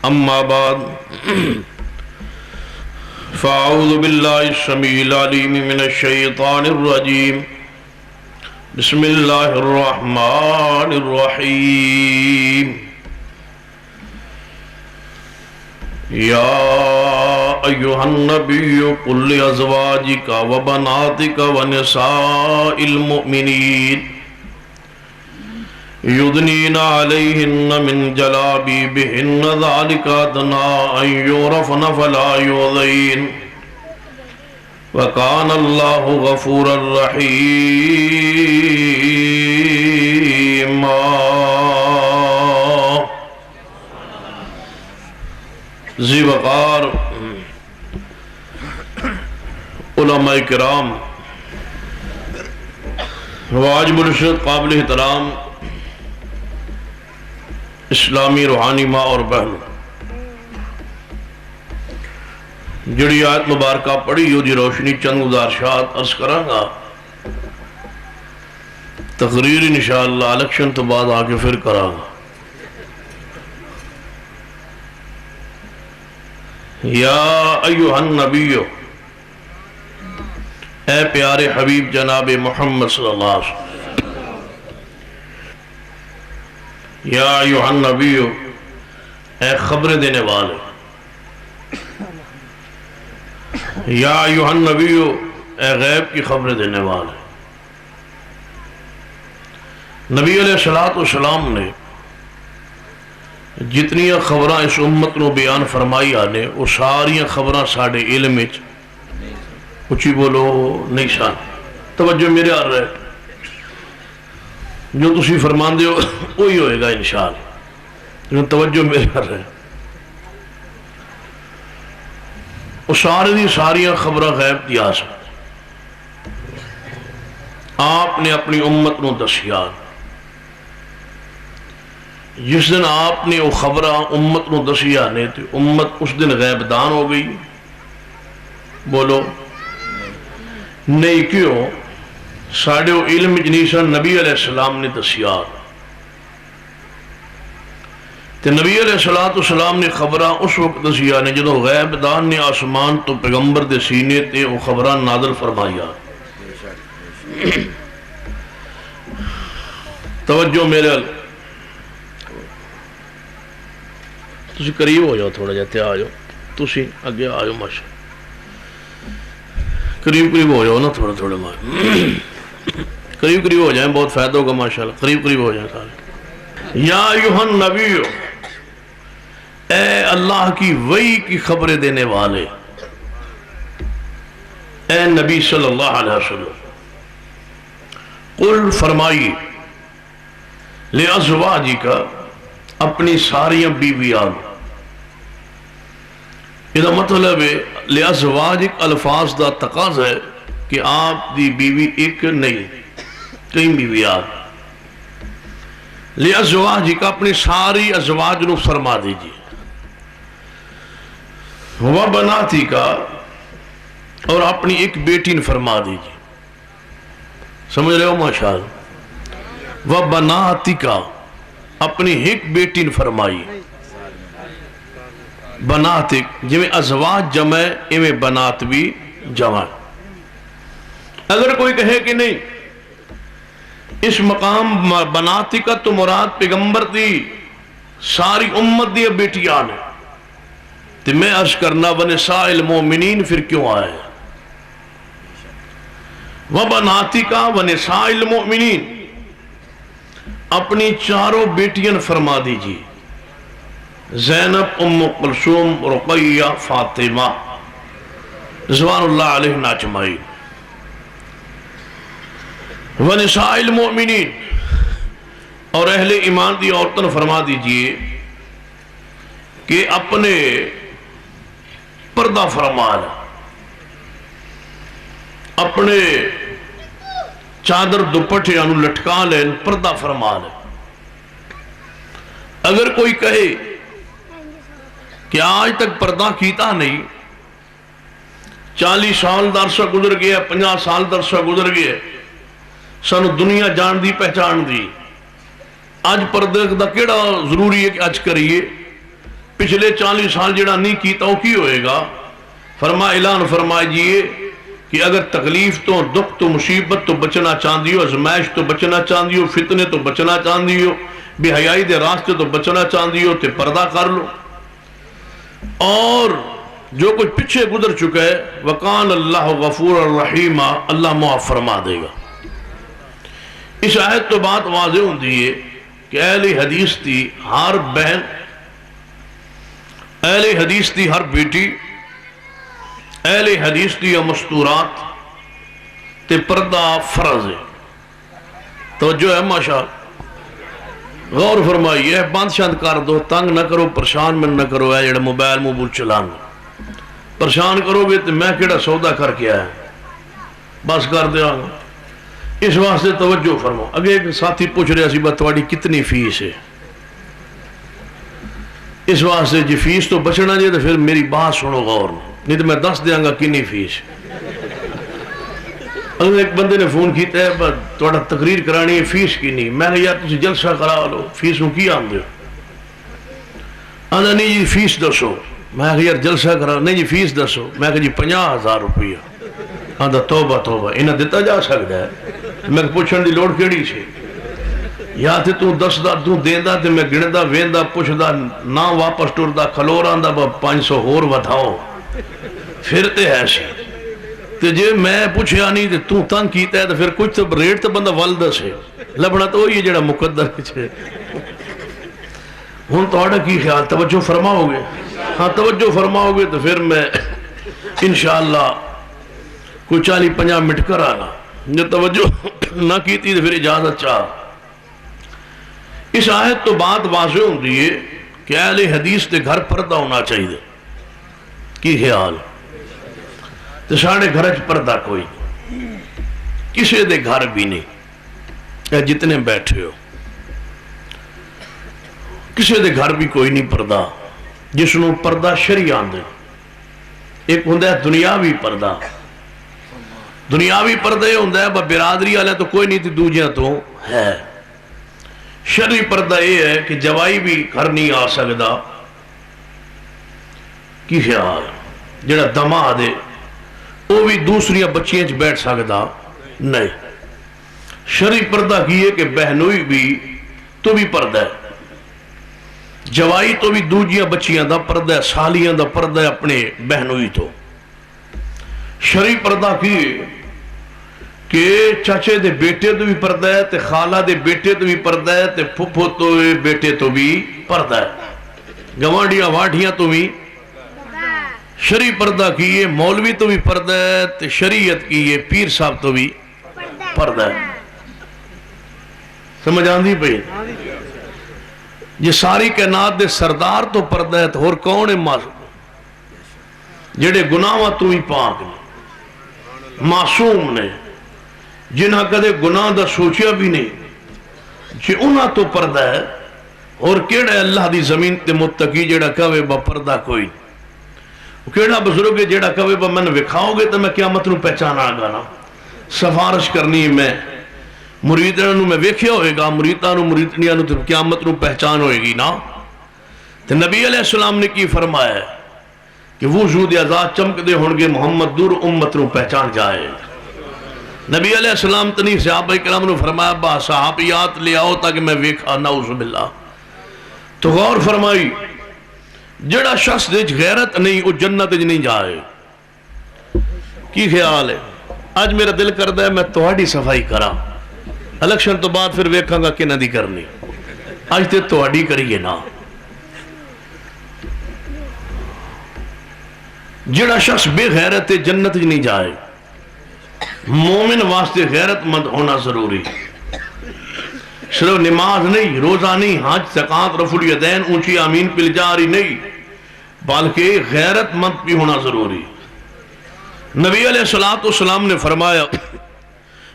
أما بعد فأعوذ بالله السميع العليم من الشيطان الرجيم بسم الله الرحمن الرحيم يا أيها النبي قل لأزواجك وبناتك ونساء المؤمنين يدنين عليهن من جلابيبهن ذلك أدنى أن يعرفن فلا يؤذين وكان الله غفورا رحيما. ذی وقار علماء کرام واجب الرشد قابل احترام اسلامی روحانی ماں اور بہن جڑی آیت مبارکہ پڑھی ہو دی روشنی چند گزارشات عرض کراں گا. تقریر انشاءاللہ الیکشن تو بعد آگے پھر کراں گا. یا ایوہ النبی، اے پیارے حبیب جناب محمد صلی اللہ علیہ وسلم. یا ایوہ النبی، اے خبر دینے والے. یا ایوہ النبی، اے غیب کی خبر دینے والے. نبی علیہ السلام نے جتنی خبراں اس امت نو بیان فرمائی آنے وہ ساری خبراں ساڑھے علم اچھی بولو نہیں سان. توجہ میرے آ رہے جو تسی فرمان دے ہو وہی ہوئے گا انشاءاللہ. توجہ میرے آ رہے وہ ساری خبراں غیب دی آ سکتے. آپ نے اپنی امت نو دسیا. جس دن آپ نے وہ خبرہ امت نو دسیا نے تو امت اس دن غیب دان ہو گئی. بولو نہیں کیوں؟ ساڑھے وہ علم جنیسا نبی علیہ السلام نے دسیا. تو نبی علیہ السلام نے خبرہ اس وقت دسیا نے جدو غیب دان نے آسمان تو پیغمبر دے سینے تے وہ خبرہ نازل فرمایا. توجہ میرے تسی قریب ہو جاؤ، تھوڑا جاتے آ جاؤ، تسی اگے آ جاؤ. ماشاء قریب ہو جاؤ نا، تھوڑا قریب ہو جائیں، بہت فائدہ ہوگا ماشاءاللہ. قریب ہو جائیں سارے. یا ایوہ النبی، اے اللہ کی وحی کی خبریں دینے والے، اے نبی صلی اللہ علیہ وسلم. قل فرمائی لِأَزْوَاجِكَ، اپنی ساریاں بیویاں. یہ مطلب ہے لِأَزْوَاجِكَ الفاظ دا تقاض ہے کہ آپ دی بیوی ایک نہیں کئی بیویاں. لِأَزْوَاجِكَ اپنی ساری ازواج نو فرما دیجئے. وَبَنَاتِكَ اور اپنی ایک بیٹی نے فرما دیجئے. سمجھ رہے ہو ماشاءاللہ. وَبَنَاتِكَ اپنی ایک بیٹی نے فرمائی. بناتک جمع ازواج جمع ایمیں بنات بھی جمع. اگر کوئی کہے کہ نہیں اس مقام بناتک تو مراد پیغمبر دی ساری امت دی بیٹیاں نے، تو میں عرض کرنا ونساء المومنین پھر کیوں آئے؟ وَبَنَاتِكَ وَنِسَاءِ الْمُؤْمِنِينَ اپنی چاروں بیٹیاں فرما دیجیے. زینب، ام کلثوم، رقیہ، فاطمہ رضوان اللہ علیہ اجمعین. ونساء المؤمنین اور اہل ایمان دی عورتوں فرما دیجیے کہ اپنے پردہ فرما لیں، اپنے چادر دوپٹے انو لٹکا لیں، پردہ فرما لیں. اگر کوئی کہے کہ آج تک پردہ کیتا نہیں، 40 سال درسہ گزر گیا، 50 سال درسہ گزر گیا، سانو دنیا جان دی پہچان دی، آج پردے دا کیڑا ضروری ہے کہ آج کریے؟ پچھلے 40 سال جڑا نہیں کیتا وہ کی ہوئے گا؟ اعلان فرمائیے کہ اگر تکلیف تو، دکھ تو، مصیبت تو بچنا چاہتی ہو، ازمائش تو بچنا چاہتی ہو، فتنے تو بچنا چاہتی ہو، بے حیائی دے راستے تو بچنا چاہتی ہو، تے پردہ کر لو۔ اور جو کچھ پیچھے گزر چکا ہے وَقَانَ اللَّهُ غَفُورَ الرَّحِيمَ، اللہ معاف فرما دے گا۔ اس آیت تو بات واضح ہوتی ہے کہ اہل حدیث تھی ہر بہن، اہل حدیث تھی ہر بیٹی، اہل حدیث تھی مستورات تے پردہ فرض ہے۔ توجہ ہے ماشاءاللہ، غور فرمائیے، بند شند کر دو، تنگ نہ کرو، پریشان میں نہ کرو، ہے جڑا موبائل چلان پریشان کرو گے تو میں کیڑا سودا کر کے آیا، بس کر دیا گا۔ اس واسطے توجہ فرماؤ۔ اگے ایک ساتھی پوچھ رہا سی بات تھوڑی کتنی فیس ہے، اس واسطے جی فیس تو بچنا جائے تو پھر میری بات سنو غور، نہیں تو میں دس دیاں گا کنی فیس۔ اگر ایک بندے نے فون کیتا ہے تھوڑا تقریر کرانی ہے، فیس کی نہیں، میں نے یار تسی جلسہ کرا لو، فیسوں کی آمدے ہو؟ آدھا نہیں جی فیس دسو، میں کہا یار جلسہ کرا، نہیں جی فیس دسو، میں کہا جی 50,000 روپیہ۔ آدھا توبہ توبہ، انہیں دیتا جا سکتا ہے؟ میں پوچھن دی لوڑ کیڑی سے؟ یا تے تو دس دا تو دین دا تے میں گن دا وین دا پوچھ دا نہ واپس ٹور دا کھلور آن دا 500 ہور ودھاؤ پھر تے ہے سی تے جے میں پوچھیا نہیں تے تو تنگ کیتا ہے تو پھر کچھ تو ریٹ تو بندہ والدہ سے لبنا تو یہ جڑا مقدر ہے۔ ہون تو آڑا کی خیال توجہ فرماؤ گے؟ ہاں توجہ فرماؤ گے تو پھر میں انشاءاللہ کوئی 40-50 منٹ کر آنا، جو توجہ نہ کیتی تو پھر اجازت چاہ۔ اس آیت تو بات واضح ہوتی ہے کہ اہل حدیث دے گھر پردہ ہونا چاہیے، کی خیال؟ تو ساڑھے گھر اچ پردہ کوئی کسے دے گھر بھی نہیں، اے جتنے بیٹھے ہو کسے دے گھر بھی کوئی نہیں پردہ، جس نو پردہ شریع آندے۔ ایک ہوندہ ہے دنیاوی پردہ، دنیاوی پردہ یہ ہوندہ ہے برادری آلے تو کوئی نہیں تھی دوجیاں تو ہے۔ شرعی پردہ یہ ہے کہ جوائی بھی گھر نہیں آ سکتا، کی خیال؟ جڑا دماغ دے وہ بھی دوسریاں بچیاں چ بیٹھ سکتا نہیں۔ شرعی پردہ کی ہے کہ بہنوئی بھی تو بھی پردہ ہے، جوائی تو بھی دوجیاں بچیاں دا پردہ ہے، سالیاں دا پردہ ہے اپنے بہنوئی تو۔ شرعی پردہ کی ہے کہ چاچے دے بیٹے تو بھی پردہ ہے، تے خالہ دے بیٹے تو بھی پردہ ہے، تے پھپھو تو بیٹے تو بھی پردہ ہے، گوانڈیاں واٹھیاں تو بھی۔ شرعی پردہ کی ہے مولوی تو بھی پردہ ہے، تے شریعت کی ہے پیر صاحب تو بھی پردہ ہے۔ سمجھ آندھی پئی؟ یہ ساری کائنات دے سردار تو پردہ ہے، تو اور کون ہے جڑے گناہاں تو ہی پاک نے، معصوم نے، جنہاں کدے گناہ دا سوچیا بھی نہیں، جی انہاں تو پردہ ہے۔ اور کیڑا ہے اللہ دی زمین تے متقی جڑا کہوے با پردہ کوئی؟ کیڑا بزرگ ہے جڑا کہوے با من وکھاؤ گے تو میں قیامت نو پہچانا گا نا؟ سفارش کرنی میں مریداں نو میں ویکھیا ہوئے گا، مریداں نو مریدنیاں نو قیامت نو پہچان ہوئے گی نا۔ تو نبی علیہ السلام نے کی فرمایا ہے کہ وجود ازاد چمک دے ہونگے محمد دور امت نو پہچان جائے۔ نبی علیہ السلام تنی صحابہ کرام نے فرمایا با صحابیات لے آؤ تاکہ میں ویکھا، نعوذ باللہ۔ تو غور فرمائی جڑا شخص دے غیرت نہیں وہ جنت نہیں جائے، کی خیال ہے؟ آج میرا دل کردہ ہے میں توڑی صفائی کرا، الیکشن تو بعد پھر ویکھاں گا کہ نہ دی کرنی، آج تے توڑی کریے نا۔ جڑا شخص بے غیرت جنت نہیں جائے۔ مومن واسطے غیرت مند ہونا ضروری، صرف نماز نہیں، روزہ نہیں، حج، زکات، رفع الیدین، اونچی آمین پل جاری نہیں، بلکہ غیرت مند بھی ہونا ضروری۔ نبی علیہ السلام نے فرمایا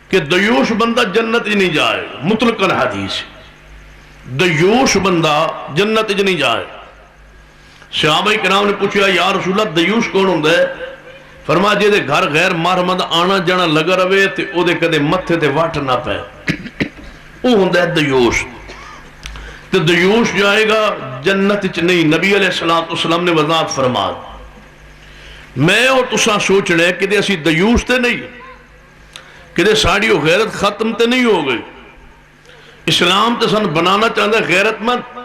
کہ دیوش بندہ جنت ہی نہیں جائے، مطلق الحدیث، دیوش بندہ جنت ہی نہیں جائے۔ صحابہ کرام نے پوچھا یا رسول اللہ دیوش کون ہوندہ ہے؟ فرمایا جے دے گھر غیر محرمہ آنا جانا لگا روے تے او دے کدے متھے تے واٹ نہ پے، او ہوندہ ہے دیوش۔ تو دیوس جائے گا جنت چ نہیں. نبی علیہ السلام نے وضاحت فرما میں اور تساں سوچ رہے کہ اسی دیوس تے نہیں کہ ساڑی وہ غیرت ختم تے نہیں ہو گئی. اسلام تے سن بنانا چاہتا ہے غیرت مند.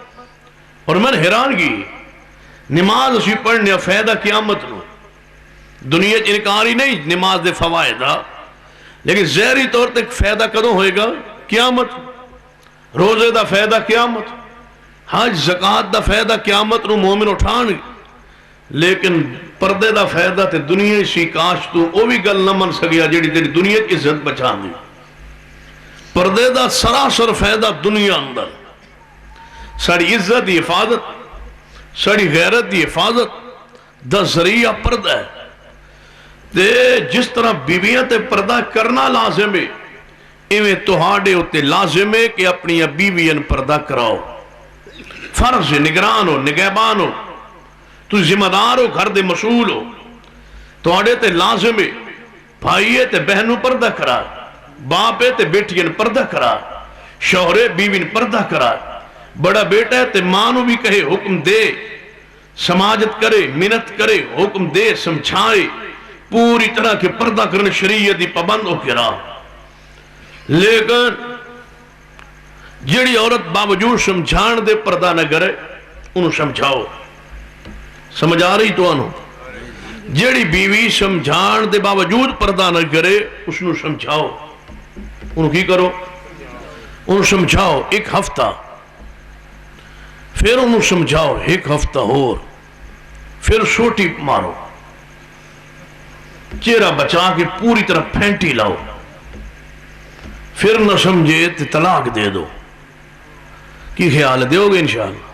اور میں حیران کی نماز اسی پڑھنے فائدہ قیامت نو دنیا چ انکار ہی نہیں نماز دے فوائد لیکن ظاہری طور تے فائدہ کدوں ہوئے گا قیامت. روزے دا فائدہ قیامت, حج زکات دا فائدہ قیامت نو مومن اٹھان. لیکن پردے دا فائدہ تے دنیا سی کاش تو وہ بھی گل نہ من سکیا جیڑی تیری دنیا کی عزت بچا دی. پردے دا سراسر فائدہ دنیا اندر ساری عزت دی حفاظت ساری غیرت دی حفاظت دا ذریعہ پردہ ہے. تے جس طرح بیویاں تے پردہ کرنا لازم ہے ایویں تہاڈے اتے لازم ہے کہ اپنی بیویاں پردہ کراؤ. فرض نگران ہو نگہبان ہو تو ذمہ دار ہو گھر دے مسئول ہو تہاڈے تے لازم ہے بھائیے تے بہنوں پردہ کرا باپے تے بیٹیاں پردہ کرا شوہرے بیوی پردہ کرا بڑا بیٹا ہے تے ماں نو بھی کہے حکم دے سماجت کرے منت کرے حکم دے سمجھائے پوری طرح کے پردہ کرنے شریعت دی پابند ہو کے راہ. لیکن جڑی عورت باوجود سمجھان دے پردہ نہ کرے انہوں سمجھاؤ. سمجھ آ رہی تو انہوں جڑی بیوی سمجھان دے باوجود پردہ نہ کرے اس نو سمجھاؤ. انہوں کی کرو انہوں سمجھاؤ ایک ہفتہ پھر انہوں سمجھاؤ ایک ہفتہ اور پھر سوٹی مارو چہرہ بچا کے پوری طرح پھینٹی لاؤ پھر نہ سمجھے تو طلاق دے دو. کی خیال دیو گے انشاءاللہ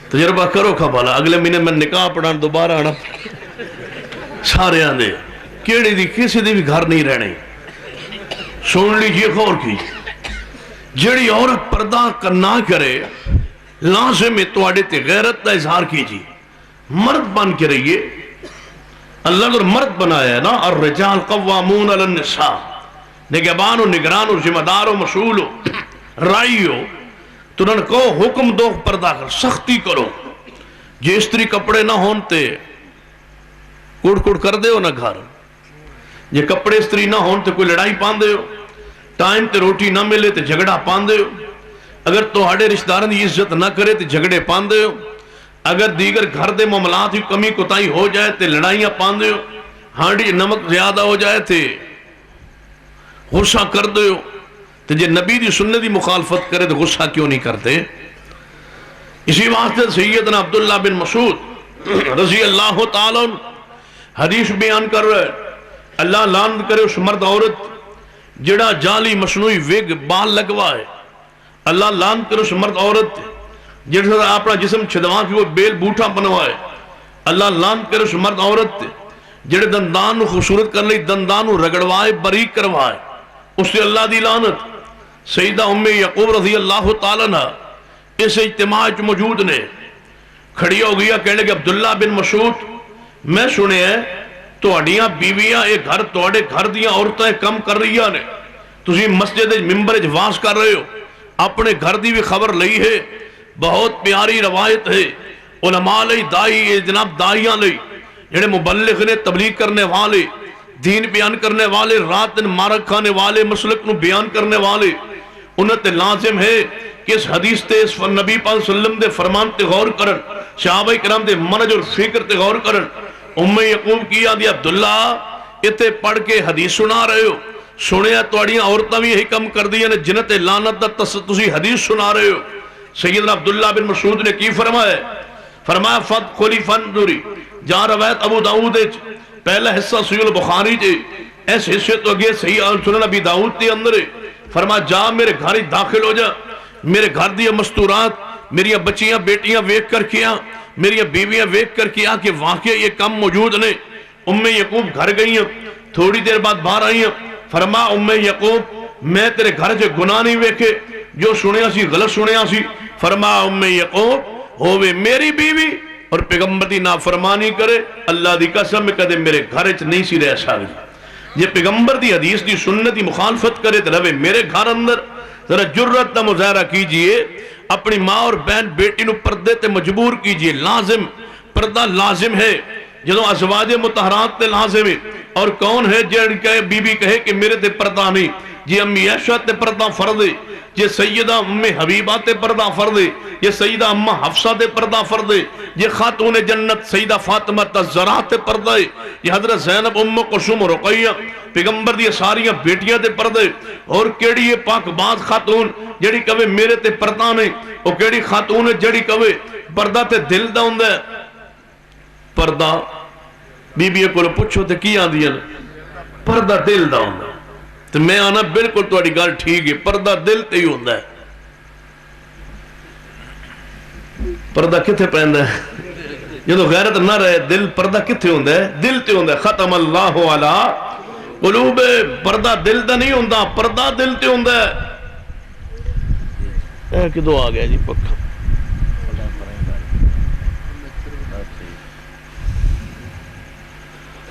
تجربہ کرو کھبالا اگلے مہینے میں نکاح پڑھان دوبارہ آنا سارے آندے کیڑی دی کسی دی بھی گھر نہیں رہنے. سن لیجئے غور کی جڑی عورت پردہ نہ کرے لازم تواڈے تے غیرت دا اظہار کیجیے. مرد بن کے رہیے. اللہ نے مرد بنایا ہے نا الرجال قوامون علی النساء نگہبان و نگران و ذمہ دار و مسئول ہو رائی ہو تو انہوں نے کہو حکم دو پردہ کر سختی کرو. جی استری کپڑے نہ ہونتے کڑ کڑ کر دے ہو نہ گھر جی کپڑے استری نہ ہونتے کوئی لڑائی پان دے ہو ٹائم تے روٹی نہ ملے تے جھگڑا پان دے ہو اگر توہاڈے رشتہ داروں دی عزت نہ کرے تے جھگڑے پان دے ہو اگر دیگر گھر دے معاملات کی کمی کوتاہی ہو جائے تے لڑائیاں پان دے ہو ہانڈی نمک زیادہ ہو جائے تے غصہ کر دے ہو تو جے نبی دی سنت دی مخالفت کرے تو غصہ کیوں نہیں کرتے. اسی واسطے سیدنا عبداللہ بن مسعود رضی اللہ تعالیٰ حدیث بیان کر رہے اللہ لعنت کرے اس مرد عورت جڑا جعلی مصنوعی وگ بال لگوائے. اللہ لعنت کرے اس مرد عورت جڑا اپنا جسم چھدوا کے وہ بیل بوٹا بنوائے. اللہ لعنت کرے اس مرد عورت جڑے دندان کو خوبصورت کر لی دندان کو رگڑوائے باریک کروائے اس سے اللہ دی لعنت. سیدہ ام یعقوب رضی اللہ تعالیٰ عنہ اس اجتماع موجود نے کھڑی ہو گیا کہنے کہ عبداللہ بن مسعود میں سنے ہیں تہاڈیاں بیویاں ایک گھر تہاڈے گھر دیاں عورتیں کم کر رہی ہیں تسی مسجد ممبر واز کر رہے ہو اپنے گھر دی بھی خبر لئی ہے. بہت پیاری روایت ہے علماء لئی دائی جناب دائیاں لئی جڑے مبلغ نے تبلیغ کرنے والے دین بیان کرنے والے رات دن مارک کھانے والے مسلک نو بیان کرنے والے انہیں تے لازم ہے کہ اس حدیث تے اس نبی پاک صلی اللہ علیہ وسلم دے فرمان تے غور کرن صحابہ کرام دے منج اور فکر تے غور کرن. ام یعقوب کیا دی عبداللہ اتے پڑھ کے حدیث سنا رہے ہو سنیا تواڈیاں عورتاں بھی یہی کم کر دیا نے جنت لعنت دا تسی حدیث سنا رہے ہو. سیدنا عبداللہ بن مسعود نے کی فرمایا فرمایا فدخلی فانظری جہاں روایت ابو داؤد پہلا حصہ صحیح البخاری تے اس حصے تو اگے صحیح سنن ابی داؤد تے اندر فرمایا جا میرے گھر داخل ہو جا میرے گھر دی مستورات میری بچیاں بیٹیاں ویکھ کر کیا میری بیویاں ویکھ کر کیا کہ واقعی یہ کم موجود نے. ام یعقوب گھر گئی ہیں تھوڑی دیر بعد باہر آئی ہیں فرمایا ام یعقوب میں تیرے گھر سے گناہ نہیں ویکھے جو سنیا سی غلط سنیا سی. فرمایا ام یعقوب ہووے میری بیوی اور پیغمبر دی نافرمانی کرے اللہ دی قسم کدے میرے گھر وچ نہیں سی رہ سکتی. یہ پیغمبر دی حدیث دی سنت دی مخالفت کرے تو رہے میرے گھر اندر. ذرا جرت کا مظاہرہ کیجئے اپنی ماں اور بہن بیٹی نو پردے تے مجبور کیجئے. لازم پردہ لازم ہے جدو ازواج مطہرات تے لازم ہے. اور کون ہے جن کہ بی بی کہے کہ میرے تے پردہ نہیں؟ جی امی عائشہ تے پردہ فرض ہے، یہ سیدہ ام حبیبہ تے پردہ فرض ہے، یہ سیدہ ام حفصہ تے پردہ فرض ہے، یہ خاتون جنت سیدہ فاطمہ الزہرا تے پردہ ہے، یہ حضرت زینب ام کلثوم رقیہ پیغمبر دی ساریاں بیٹیاں تے پردے. اور کیڑی یہ پاک باز خاتون جڑی کہے میرے تے پردہ نہیں؟ اور کیڑی خاتون ہے جڑی کہے پردہ تے دل دا ہوندا ہے؟ پردہ بی بی کو پوچھو تے کی آندی ہے؟ پردہ دل دا ہوندا. تو میں آنا بالکل تہاڈی گل ٹھیک ہے، پردہ دل تے ہی ہوندا ہے. پردہ کتھے پیندا ہے؟ جدو غیرت نہ رہے دل پردہ کتھے ہوندا ہے؟ دل تے ہوندا ہے. ختم اللہ علی قلوب. پردہ دل دا نہیں ہوندا، پردہ دل تے ہوندا ہے. اے کدو آ گیا جی پکا؟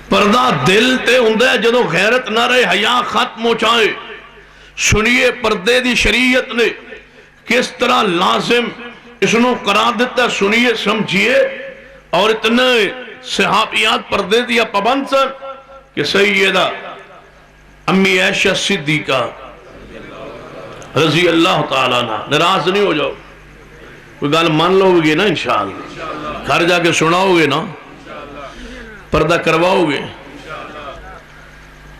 پردہ دل تے ہوندا ہے جدو غیرت نہ رہے، حیا ختم ہو جائے. سنیے پردے دی شریعت نے کس طرح لازم اس نو قرار دیتا، سنیے سمجھیے. اور اتنے صحابیات پردے دیا پابند سن کہ سیدہ امی عائشہ صدیقہ رضی اللہ تعالیٰ عنہ. ناراض نہیں ہو جاؤ، کوئی گل مان لو گے نا انشاءاللہ، گھر جا کے سناؤ گے نا، پردہ کرواؤ گے.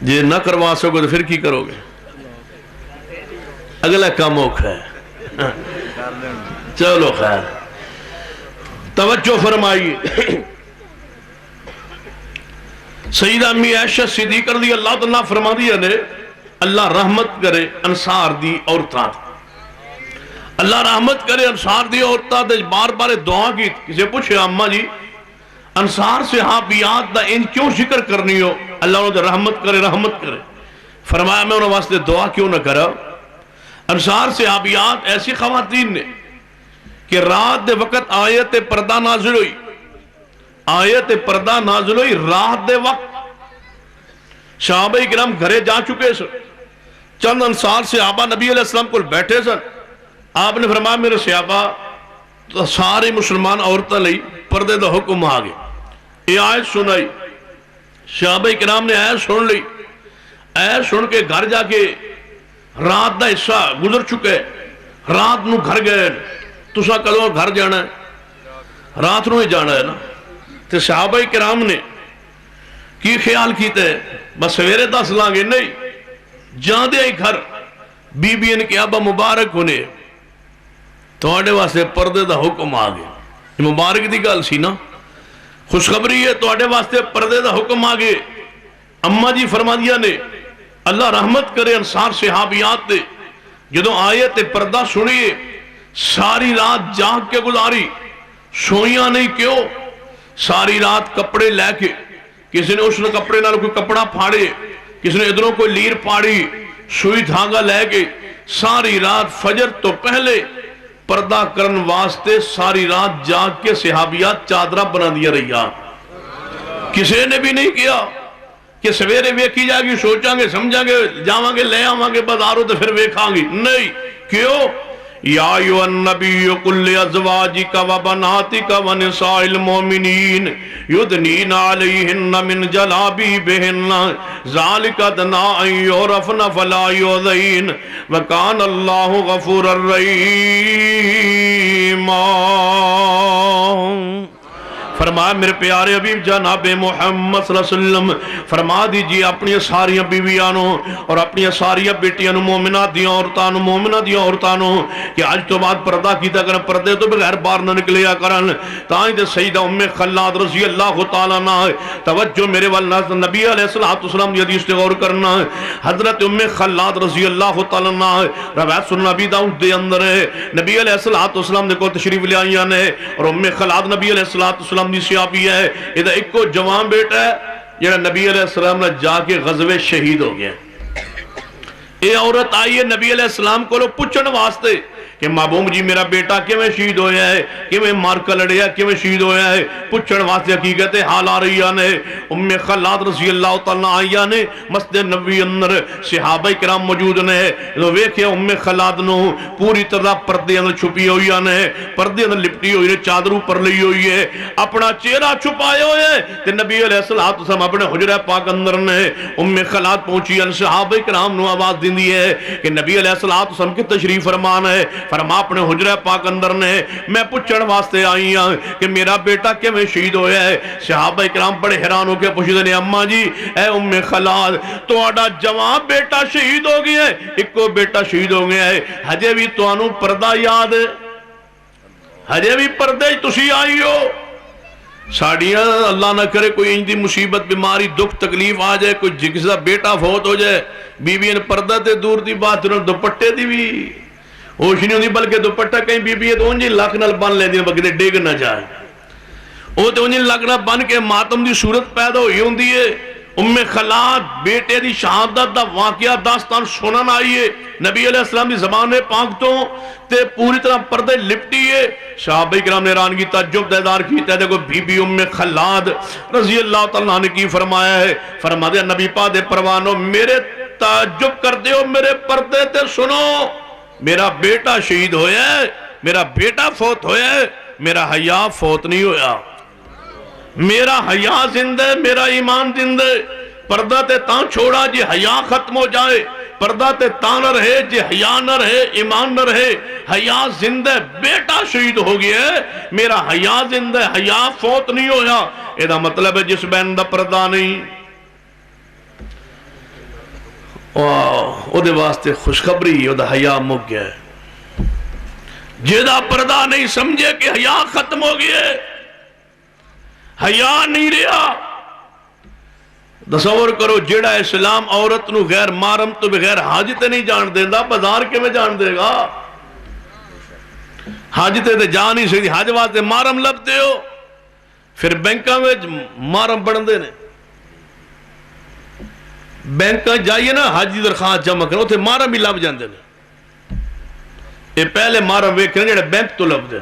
جی نہ کروا سکو تو پھر کی کرو گے؟ اگلا کام اوکھا ہے. چلو خیر، توجہ فرمائیے. سیدہ امی عائشہ صدیقہ رضی اللہ تعالیٰ فرما دیا نے اللہ رحمت کرے انصار دی عورتاں، اللہ رحمت کرے انصار دی عورتاں. بار بار دعا کی. کسی پوچھے اماں جی انصار صحابیات دا ان کیوں ذکر کرنی ہو؟ اللہ انہوں نے رحمت کرے رحمت کرے. فرمایا میں انہوں واسطے دعا کیوں نہ کرا؟ انصار صحابیات ایسی خواتین نے کہ رات دے وقت آیت پردہ نازل ہوئی، آیت پردہ نازل ہوئی رات دے وقت. صحابہ کرام گھرے جا چکے سن، چند انصار صحابہ نبی علیہ السلام کو بیٹھے سن. آپ نے فرمایا میرے صحابہ تو سارے مسلمان عورتیں لئی پردے دا حکم آ گئے. یہ آیت سنائی، صحابہ کرام نے آیت سن لی. آیت سن کے گھر جا کے رات دا حصہ گزر چکے، رات نو گھر گئے. تسا کدوں گھر جانا ہے؟ رات نو ہی جانا ہے نا. تو صحابہ کرام نے کی خیال کیتے بس سویرے دس لانگے؟ نہیں، جان دے گھر. بی بی ان کے ابا مبارک ہونے تواڈے واسطے پردے دا حکم آ گئے. یہ مبارک دی گل سی نا، خوشخبری ہے تواڈے واسطے پردے دا حکم آ گئے. اماں جی فرما دیا نے اللہ رحمت کرے انصار صحابیات دے جدوں آیت پردہ سنیے ساری رات جاگ کے گزاری. سوئیاں نہیں کیوں؟ ساری رات کپڑے لے کے، کسی نے اس نے کپڑے نال کوئی کپڑا پھاڑے، کسی نے ادھروں کوئی لیر پھاڑی، سوئی دھاگا لے کے ساری رات فجر تو پہلے پردہ کرن واسطے ساری رات جاگ کے صحابیات چادرہ بنا دیا رہیا. کسی نے بھی نہیں کیا کہ سویرے ویکھی جائے گی سوچاں گے سمجھاں گے جاواں گے لے آواں گے بازاروں تو پھر ویکھاں گی. نہیں، کیوں؟ یا ایھا النبی قل لازواجک وبناتک ونساء المؤمنین یدنین علیہن من جلابیبہن ذالک ادنیٰ ان یعرفن فلا یؤذین وکان اللہ غفورا رحیما. فرمایا میرے پیارے حبیب جناب محمد صلی اللہ علیہ وسلم فرما دیجئے اپنی ساری بیویانوں اور اپنی ساری بیٹیانوں مومنات دیاں عورتانوں کہ آج تو بعد پردہ کیتا کرن، پردے تو بغیر باہر نہ نکلیا کرن. تائیں دے سیدہ ام خلاد رضی اللہ تعالیٰ عنہ توجہ میرے والناس نبی علیہ السلام دی حدیث غور کرنا. حضرت ام خلاد رضی اللہ تعالیٰ عنہ روایت سنن نبی داؤد دے اندر ہے، نبی علیہ السلام نے کو تشریف لے آئیاں نے اور ام خلاد نبی علیہ السلام دی صحابی ہے. یہ ایک کو جوان بیٹا ہے جنہا نبی علیہ السلام نے جا کے غزوے شہید ہو گیا. یہ عورت آئی ہے نبی علیہ السلام کو لو پوچھن واسطے کہ محبوب جی میرا بیٹا کیویں شہید ہویا ہے، کیویں مار کے لڑیا، کیویں شہید ہویا ہے، پوچھن واسطے حقیقت حال آ رہی نے۔ ام خلاد رضی اللہ تعالیٰ آئیا نے مسجد نبوی اندر صحابہ کرام موجود نے، تو ویکھیا ام خلاد نو پوری طرح پردے اندر چھپی ہوئی نے، پردے اندر لپٹی ہوئی نے، چادر اوپر لئی ہوئی ہے، اپنا چہرہ چھپائے ہوئے ہیں، تے نبی علیہ السلام اپنے حجرہ پاک اندر نے۔ ام خلاد پہنچی، صحابہ کرام نو آواز دیندی ہے کہ نبی علیہ السلام کی تشریف فرمان ہے، فرما اپنے حجرہ پاک اندر نے، میں پوچھن واسطے آئی ہوں کہ میرا بیٹا کیویں شہید ہویا ہے۔ صحابہ کرام بڑے حیران ہو کے پوچھتے ہیں اماں جی اے ام خلاد تہاڈا جوان بیٹا شہید ہو گیا ہے، ایکو بیٹا شہید ہو گیا ہے، ہجے بھی تانوں پردہ یاد ہے، ہجے بھی پردے تسی آئی ہو۔ ساڑیاں اللہ نہ کرے کوئی انجی مصیبت بیماری دکھ تکلیف آ جائے، کوئی جگسا بیٹا فوت ہو جائے، بیوی نے پردہ تے دور دی بات انہوں دوپٹے دی بھی ہوش نہیں ہوندی، بلکہ دوپٹہ کہیں بیوی ہے تو انجی لکھ نال بن لے دی بلکہ ڈیگ نہ جائے، وہ تو انجی لکھ نال بن کے ماتم دی صورت پیدا ہوئی ہوندی ہے۔ ام خلاد بیٹے دی شہادت دا واقعہ داستان سنن آئیے نبی علیہ السلام دی زبان پاک تو تے پوری طرح پردے لپٹی ہے۔ صحابہ کرام نے رانگی تعجب دیدار کیتا ہے، دیکھو بی بی ام خلاد رضی اللہ تعالیٰ نے کی فرمایا ہے، فرما دیا نبی پاک دے پروانو میرے تعجب کر دیو، میرے پردے تے سنو، میرا بیٹا شہید ہویا ہے، میرا بیٹا فوت ہویا ہے، میرا حیا فوت نہیں ہویا، میرا حیا زندہ ہے، میرا ایمان زندہ ہے۔ پردہ تے تاں چھوڑا جی حیا ختم ہو جائے، پردہ تے تاں نہ رہے جی حیا نہ رہے، ایمان نہ رہے، حیا زندہ ہے، بیٹا شہید ہو گیا ہے، میرا حیا زندہ ہے، حیا فوت نہیں ہویا۔ یہ دا مطلب ہے جس بین دا پردہ نہیں او دے واسطے خوشخبری، او دا حیا مک گیا ہے۔ جیدہ پردہ نہیں سمجھے کہ حیا ختم ہو گیا ہے، حیا نہیں رہا۔ تصور کرو جیڑا اسلام عورت نو غیر محرم تو بغیر حاجتے نہیں جان دیندا، بازار کے میں جان دے گا؟ حاجتے تے جان نہیں سکتی، حاج واسطے محرم لب دے ہو، پھر بینکاں میں محرم بڑھ دے نے، بینکاں جائیے نا حاجی درخواست جمع کرو تے محرم ہی لب جاندے نے، یہ پہلے محرم ویکھنے جڑے بینک تو لب دے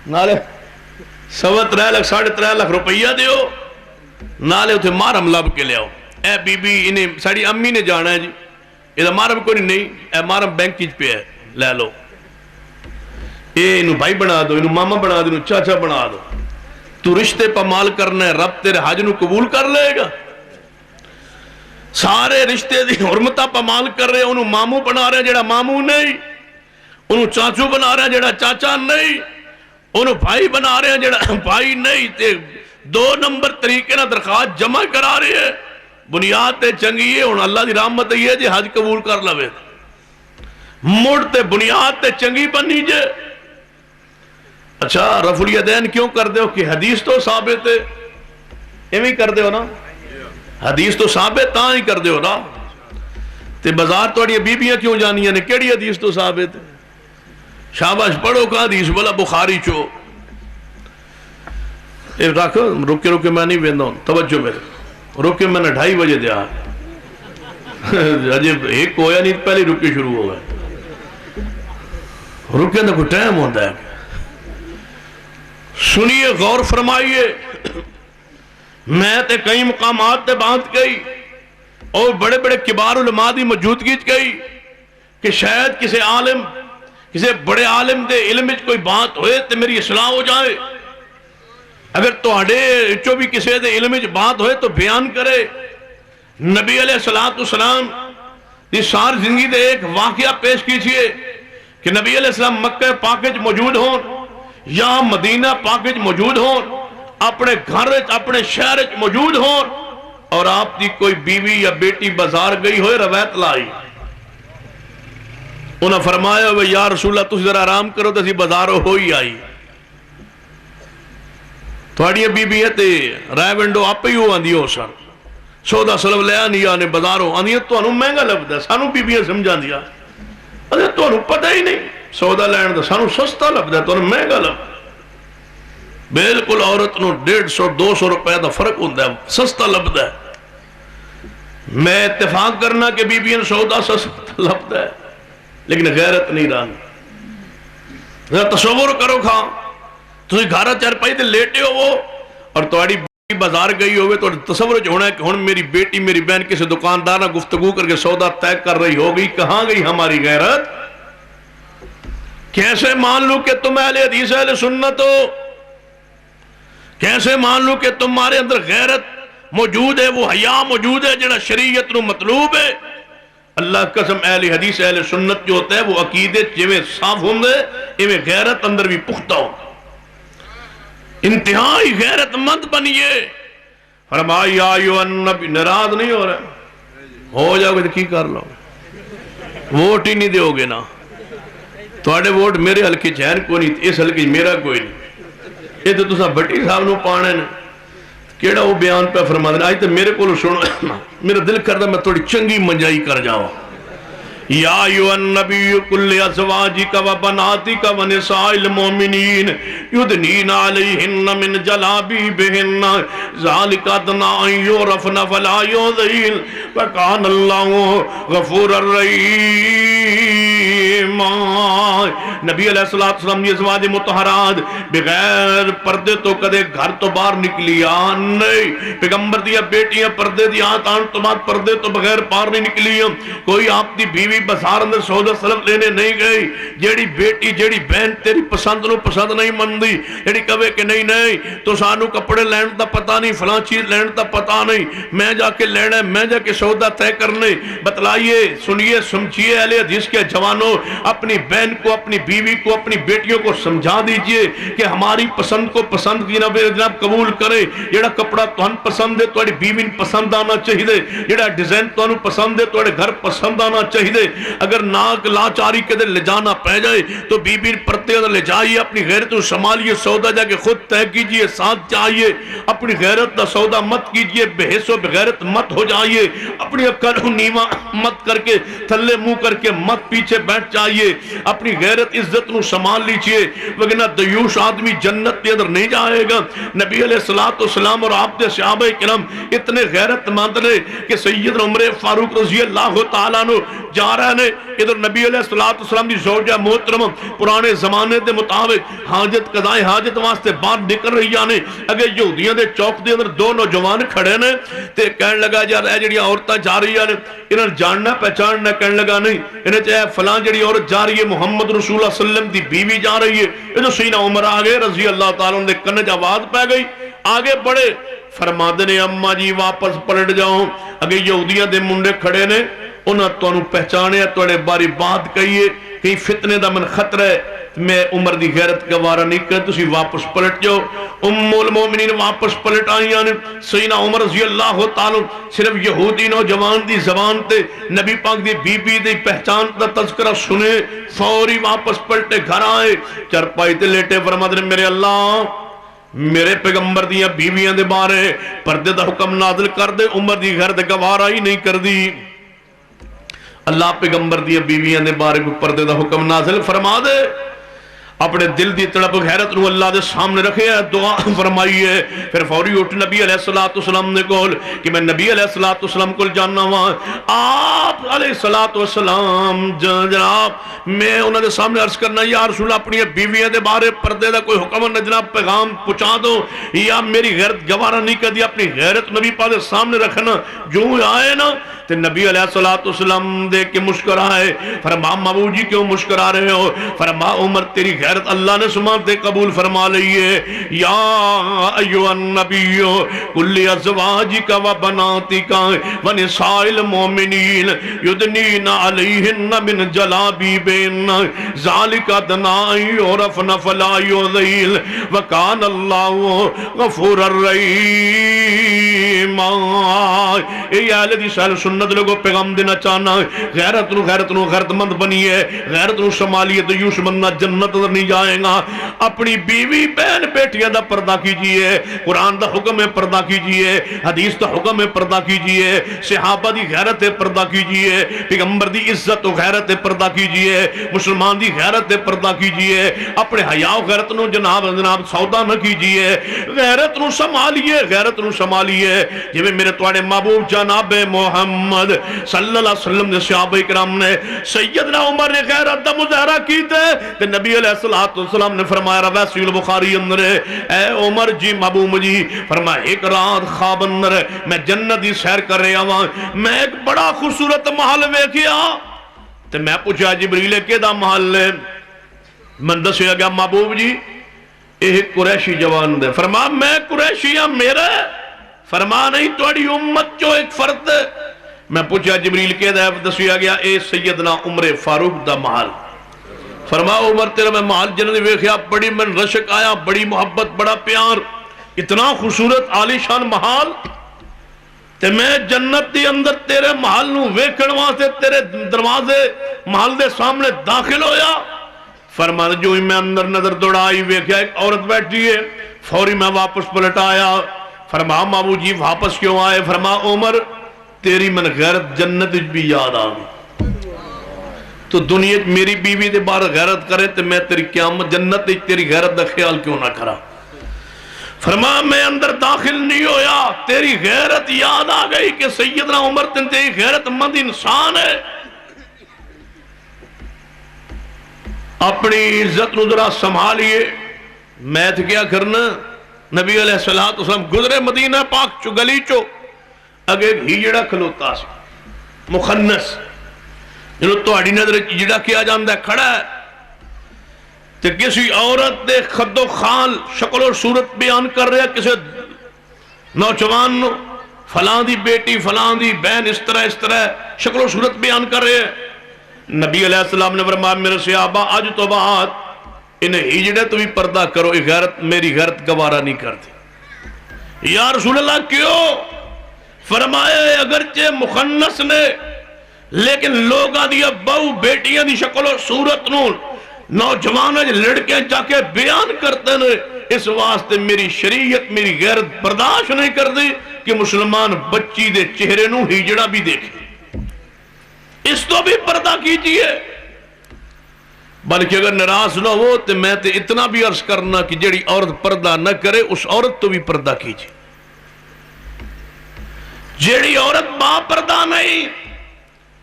نالے 3.5 لاکھ 3.5 لاکھ روپیہ دیو، نالے اتھے محرم لب کے لے آؤ۔ اے بی بی انہیں ساڑی امی نے جانا ہے جی، یہ محرم کوئی نہیں، اے محرم بینک کی پہ ہے، لے لو، یہ انہوں بھائی بنا دو، انہوں ماما بنا دو، انہوں چاچا بنا دو، تو رشتے پہ مال کرنا ہے، رب تیرے حج نو قبول کر لے گا۔ سارے رشتے دی حرمتہ پہ مال کر رہے ہیں، انہوں مامو بنا رہے ہیں جڑا مامو نہیں، انہوں چاچو بنا رہے ہیں جڑا چاچا نہیں، انہوں بھائی بنا رہے ہیں جڑا بھائی نہیں، تے 2 نمبر طریقے نہ درخواست جمع کرا رہے ہیں، بنیاد تے چنگی ہے، انہوں اللہ دی رحمت ہے جی حج قبول کر لوے، مڑ تے بنیاد تے چنگی بنی جے۔ اچھا رفع الیدین کیوں کر دے ہو کہ حدیث تو ثابت ہے، ایویں کر دے ہو نا، حدیث تو ثابت تاں ہی کر دے ہو نا، تے بازار توڑی بیبیاں کیوں جانیاں نے، کیڑی حدیث تو ثابت ہے؟ شاباش پڑھو کا حدیث بلا بخاری چو، ایک رکھو رکے رکے میں نہیں ویندہ ہوں، توجہ میرے رکے میں نے 2:30 بجے دیا عجیب ایک ہویا نہیں پہلے رکے شروع ہو گئے، رکے نہ کوئی ٹائم ہوتا ہے۔ سنیے غور فرمائیے، میں تے کئی مقامات تے بات گئی اور بڑے بڑے کبار علماء دی موجودگی گئی کہ شاید کسی عالم کسی بڑے عالم دے علم میں کوئی بات ہوئے تے میری اصلاح ہو جائے، اگر تو اڑے چو بھی کسی دے علم میں بات ہوئے تو بیان کرے۔ نبی علیہ السلام یہ سار زندگی دے ایک واقعہ پیش کیجئے کہ نبی علیہ السلام مکہ پاکج موجود ہون یا مدینہ پاکج موجود ہون، اپنے گھر اپنے شہر موجود ہون، اور آپ دی کوئی بیوی یا بیٹی بازار گئی ہوئے روایت لائی، انہاں فرمایا ہوئے یا رسول اللہ تُس ذرا آرام کرو تو اسی بازاروں ہوئی آئی، تھوڑی بیبی ہے تے رائے ونڈو آپ ہی ہو آندھی ہو سن، سودا سلب لے آنی آنے بازاروں آنی ہے تو انہوں مہنگا لبدا ہے، سانوں بیبیاں سمجھا دیا، اگر تو انہوں پتہ ہی نہیں سودا لین دا سانوں سستا لبدا ہے تو انہوں مہنگا لبدا ہے، بالکل عورت نو 150-200 روپے دا فرق ہوندہ ہے، سستا لبدا ہے۔ میں اتفاق کرنا کہ بیبیاں سودا سستا لبدا ہے، لیکن غیرت نہیں رہی. ذرا تصور کرو کھا تسی گھر چارپائی تے لیٹے ہو اور تہاڈی بیٹی بازار گئی ہوئے تو تصور جو ہونا ہے کہ ہن میری بیٹی میری بہن کسی دکاندار نہ گفتگو کر کے سودا طے کر رہی ہوگی. کہاں گئی ہماری غیرت؟ کیسے مان لوں کہ تم اہل حدیث اہل سنت ہو؟ کیسے مان لوں کہ تمہارے اندر غیرت موجود ہے، وہ حیا موجود ہے جنہا شریعت نو مطلوب ہے؟ اللہ قسم اہل حدیث اہل سنت جو ہوتا ہے وہ عقیدے جویں صاف ہوں گے ایویں غیرت اندر بھی پختہ ہوں. انتہائی غیرت مند بنیے. فرمایا یا ایھا النبی، ناراض نہیں ہو رہا؟ ہو جاؤ گے تو کی کر لو، ووٹ ہی نہیں دیو گے نا. تھوڑے ووٹ میرے حلقے چین کو نہیں، اس حلقے میرا کوئی نہیں. یہ تو تسا بٹی صاحب نو پانے نے کیڑا وہ بیان پہ فرما دینا. آج تو میرے کو سنو، میرا دل کرتا میں تھوڑی چنگی منجائی کر جاؤ. یا ایھا النبی قل ازواجک و بناتک و نساء المؤمنین یدنین علیہن من جلابیبہن ذالک ادنی ان یعرفن فلا یؤذین وکان اللہ غفورا رحیما. نبی علیہ السلام یہ ازواج مطہرات بغیر پردے تو کدے گھر تو باہر نکلیا نہیں. پیغمبر دیا بیٹیاں پردے دیا آن تو بعد پردے تو بغیر باہر نہیں نکلیا. کوئی آپ دی بیوی بازار اندر سودا سلف لینے نہیں گئی. جیڑی بیٹی جیڑی بہن تیری پسند نو پسند نہیں مندی، جیڑی کہے کہ نہیں نہیں تو سانو کپڑے لین دا پتہ نہیں، فلاں چیز لین دا پتہ نہیں، میں جا کے لینا ہے، میں جا کے سودا طے کرنے. بتلائیے، سنیے، سمجھیے اہل حدیث کے جوانوں، اپنی بہن کو، اپنی بیوی کو، اپنی بیٹیوں کو سمجھا دیجئے کہ ہماری پسند کو پسند کی جناب قبول کرے. جیڑا کپڑا تہن پسند ہے تہاڈی بیوی پسند آنا چاہیے، جیڑا ڈیزائن تہانوں پسند ہے تہاڈے گھر پسند آنا چاہیے. اگر ناک لاچاری کے دے لے جانا پہ جائے تو بی پرتے لے جائیے، اپنی غیرت کو سنبھالیے. سودا جا کے خود طے کیجئے، ساتھ چاہیے. اپنی غیرت کا سودا مت کیجئے، بے حس و بغیرت مت ہو جائیے. اپنی عقل کو نیواں مت کر کے تھلے منہ کر کے مت پیچھے بیٹھ جائیے. اپنی غیرت عزت نو سنبھال لیجئے، وگرنہ دیوش آدمی جنت کے اندر نہیں جائے گا. نبی علیہ السلام اور آپ دے صحابہ کرام اتنے غیرت مند نے کہ سیدنا عمر فاروق رضی اللہ تعالیٰ عنہ جا رہے نے. ادھر نبی علیہ السلام دی زوجہ محترم پرانے زمانے دے مطابق حاجت قضائے حاجت واسطے باہر نکل رہی آنے. اگر یہودیاں دے چوک دے اندر دو نوجوان کھڑے نے تے کہنے لگا یار اے جڑی عورتاں جا رہی آنے انہاں جاننا پہچاننا. کہنے لگا نہیں، انہیں چاہے فلاں جڑی عورت جا رہی ہے محمد رسول اللہ صلی اللہ علیہ وسلم دی بیوی جا رہی ہے. یہ جو سیدنا عمر آگے رضی اللہ تعالیٰ نے کنے جا آواز پہ گئی، آگے بڑھے. فرما دے اماں جی واپس پلٹ جاؤ. اگر یہودیاں دے منڈے کھڑے نے انہاں تو پہچانے توڑے باری بات کہیے کہیں فتنے دا من خطرہ ہے، میں عمر دی غیرت گوارا نہیں کر، تسی واپس پلٹ جاؤ. ام المومنین واپس پلٹ آئیاں نے. سیدنا عمر رضی اللہ تعالیٰ صرف یہودی نوجوان دی زبان تے نبی پاک دی بی بی دی پہچان دا تذکرہ سنے فوری واپس پلٹے گھر آئے. چرپائی تے لیٹے فرماتے ہیں میرے اللہ میرے پیغمبر دیاں بیویاں دے بارے پردے دا حکم نازل کر دے. عمر دی غیرت گوارا ہی نہیں کر دی. اللہ پیغمبر دیاں بیویاں دے بارے کو پردے دا حکم نازل فرما دے. اپنے دل دی تڑپ غیرت نو اللہ دے سامنے رکھے ہے، دعا فرمائیے. پھر فوری اٹھ نبی علیہ السلام نے کہول کہ میں نبی علیہ السلام کو جاننا ہوا. آپ علیہ السلام جناب میں انہوں نے سامنے عرض کرنا یا رسول اللہ اپنی بیویاں دے بارے پردے دا کوئی حکم نہ جناب پیغام پہنچا دو یا میری غیرت گوارا نہیں کر دی. اپنی غیرت نبی پاک دے سامنے رکھنا. جو آئے نا تے نبی علیہ السلام دیکھ کے مسکرائے. فرما ابو جی کیوں مسکرا رہے ہو؟ فرما عمر تیری غیرت اللہ نے سمانتے قبول فرما لئیے. یا ایوہ النبی کل ازواجک و بناتک و نساء المؤمنین یدنین علیہن من جلابیبہن ذالک ادنی یعرفن فلا یؤذین وکان اللہ غفورا رحیما. اے اہل حدیث اہل سنت لوگوں پیغام دینا چاہنا غیرت نو غیرت مند بنی ہے، غیرت نو سنبھالیے تو یوں سمجھنا جنت نہیں بنی جائے گا. اپنی بیوی بہن بیٹیاں دا پردہ کیجئے. قرآن دا حکم ہے پردہ کیجئے, حدیث دا حکم ہے پردہ کیجئے, صحابہ دی غیرت ہے پردہ کیجئے, پیغمبر دی عزت و غیرت ہے پردہ کیجئے, مسلمان دی غیرت ہے پردہ کیجئے. اپنے حیا و غیرت نو جناب سودا نہ کیجئے, غیرت نو سنبھالیے, غیرت نو سنبھالیے. جویں میرے تواڈے محبوب جناب محمد صلی اللہ علیہ وسلم نے صحابہ کرام نے سیدنا عمر نے غیرت دا مظاہرہ کیتے تے نبی علیہ السلام نے فرمایا روایت صحیح البخاری اندر, اے عمر جی محبوب جی, فرمایا ایک رات خواب اندر میں جنت دی سیر کر رہا ہوں, میں ایک بڑا خوبصورت محل ویکھیا تے میں پوچھا جبریل کیدا محل ہے؟ من دسیا گیا محبوب جی ایک قریشی جوان دے. فرمایا میں قریشی ہاں, میرا فرمایا نہیں تواڈی امت چو ایک فرد. میں پوچھا جبریل کیدا ہے؟ دسیا گیا اے سیدنا عمر فاروق دا محل. فرمایا عمر تیرا میں محل جنت ویکھیا, بڑی من رشک آیا, بڑی محبت, بڑا پیار, اتنا خوبصورت عالی شان محل تے میں جنت دی اندر تیرے محل نو ویکھن واسطے تیرے دروازے محل دے سامنے داخل ہویا. فرمایا جو ہی میں اندر نظر دوڑائی ویکھیا ایک عورت بیٹھی ہے, فوری میں واپس پلٹ آیا. فرمایا مابو جی واپس کیوں آئے؟ فرمایا عمر تیری من غیرت جنت بھی یاد آ گئی, تو دنیا میری بیوی دے بار غیرت کرے تو میں تیری قیامت جنت تیری غیرت دا خیال کیوں نہ کرا. فرمایا میں اندر داخل نہیں ہویا, تیری غیرت یاد آ گئی کہ سیدنا عمر تیری غیرت مند انسان ہے. اپنی عزت نو ذرا سنبھالیے. میں تو کیا کرنا, نبی علیہ السلام گزرے مدینہ پاک چو گلی چو اگے ایک ہیجڑا کھلوتا سی مخنس, جنہوں تو اڑی نظر ہیجڑا کیا جاندہ ہے کھڑا ہے تے کسی عورت دے خد و خال شکل و صورت بیان کر رہے ہیں, کسی نوجوان نو فلاں دی بیٹی فلاں دی بہن اس طرح شکل و صورت بیان کر رہے ہیں. نبی علیہ السلام نے فرمایا میرے صحابہ آج تو بعد انہیں ہجڑے تو بھی پردہ کرو, غیرت میری غیرت گوارا نہیں کرتی. یا رسول اللہ کیوں؟ فرمایا اگرچہ مخنث نے لیکن لوگاں دی بہو بیٹیاں دی شکل و صورت نو نوجوان لڑکے جا کے بیان کرتے ہیں, اس واسطے میری شریعت میری غیرت برداشت نہیں کرتی کہ مسلمان بچی دے چہرے نو ہجڑا بھی دیکھے. اس تو بھی پردہ کیجئے. بلکہ اگر ناراض نہ ہو تو میں تے اتنا بھی عرض کرنا کہ جڑی عورت پردہ نہ کرے اس عورت تو بھی پردہ کیجئے. جڑی عورت با پردہ نہیں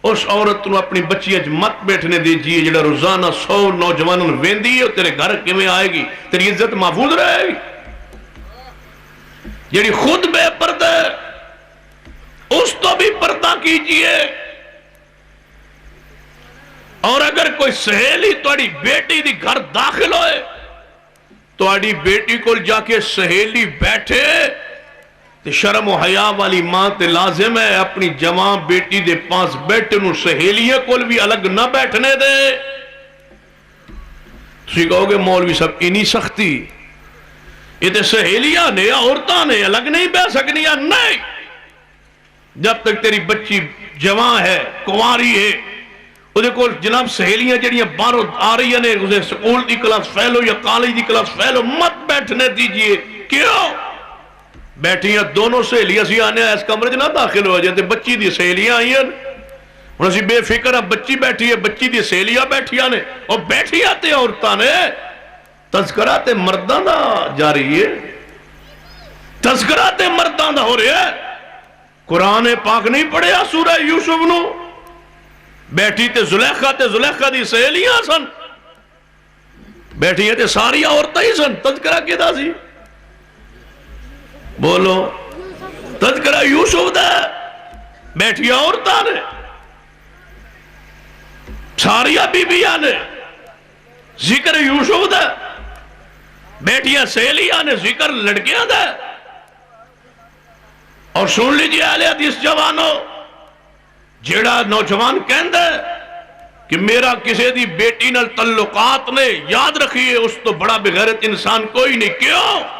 اس عورت نو اپنی بچیاں مت بیٹھنے دیجئے. جڑا روزانہ 100 نوجوانوں ویندی ہے تیرے گھر کیویں آئے گی, تیری عزت محفوظ رہے گی. جڑی خود بے پردہ اس تو بھی پردہ کیجئے. اور اگر کوئی سہیلی توڑی بیٹی دی گھر داخل ہوئے توڑی بیٹی کو جا کے سہیلی بیٹھے تو شرم و حیا والی ماں تے لازم ہے اپنی جوان بیٹی دے پاس بیٹھے نو سہیلیے کو بھی الگ نہ بیٹھنے دے. تسی کہو گے مولوی صاحب انہی سختی, یہ تے سہیلیاں نے عورتاں نے الگ نہیں بیٹھ سکنیاں. نہیں, جب تک تیری بچی جوان ہے کنواری ہے اسے کو جناب سہیلیاں جڑیاں باہروں آ رہی ہیں اسے سکول دی کلاس فیلو یا کالج دی کلاس فیلو مت بیٹھنے دیجئے. کیوں؟ بیٹھیاں دونوں سہیلیاں سی آنے اس کمرے نہ داخل ہو جاتے, بچی دی سہیلیاں آئی ہیں ہن اسی بے فکر ہے بچی بیٹھی ہے, بچی دی سہیلیاں بیٹھیاں نے اور بیٹھیاں تے عورتاں نے. تذکرہ تے مرداں دا جاری ہے, تذکرہ تے مرداں دا ہو رہا ہے. قرآن پاک نہیں پڑھیا سورہ یوسف نو؟ بیٹھی تے زلیخہ دی سہیلیاں سن, بیٹھی تے ساری عورتیں ہی سن. تذکرہ کیدا سی؟ بولو. تذکرہ یوسف دا, بیٹھی عورتاں نے ساریاں بیبیاں نے ذکر یوسف دا, بیٹیاں سہیلیاں نے ذکر لڑکیاں دا. اور سن لیجئے اہل حدیث جوانو, جیڑا نوجوان کہندا ہے کہ میرا کسی دی بیٹی نال تعلقات نے, یاد رکھیے اس تو بڑا بغیرت انسان کوئی نہیں. کیوں؟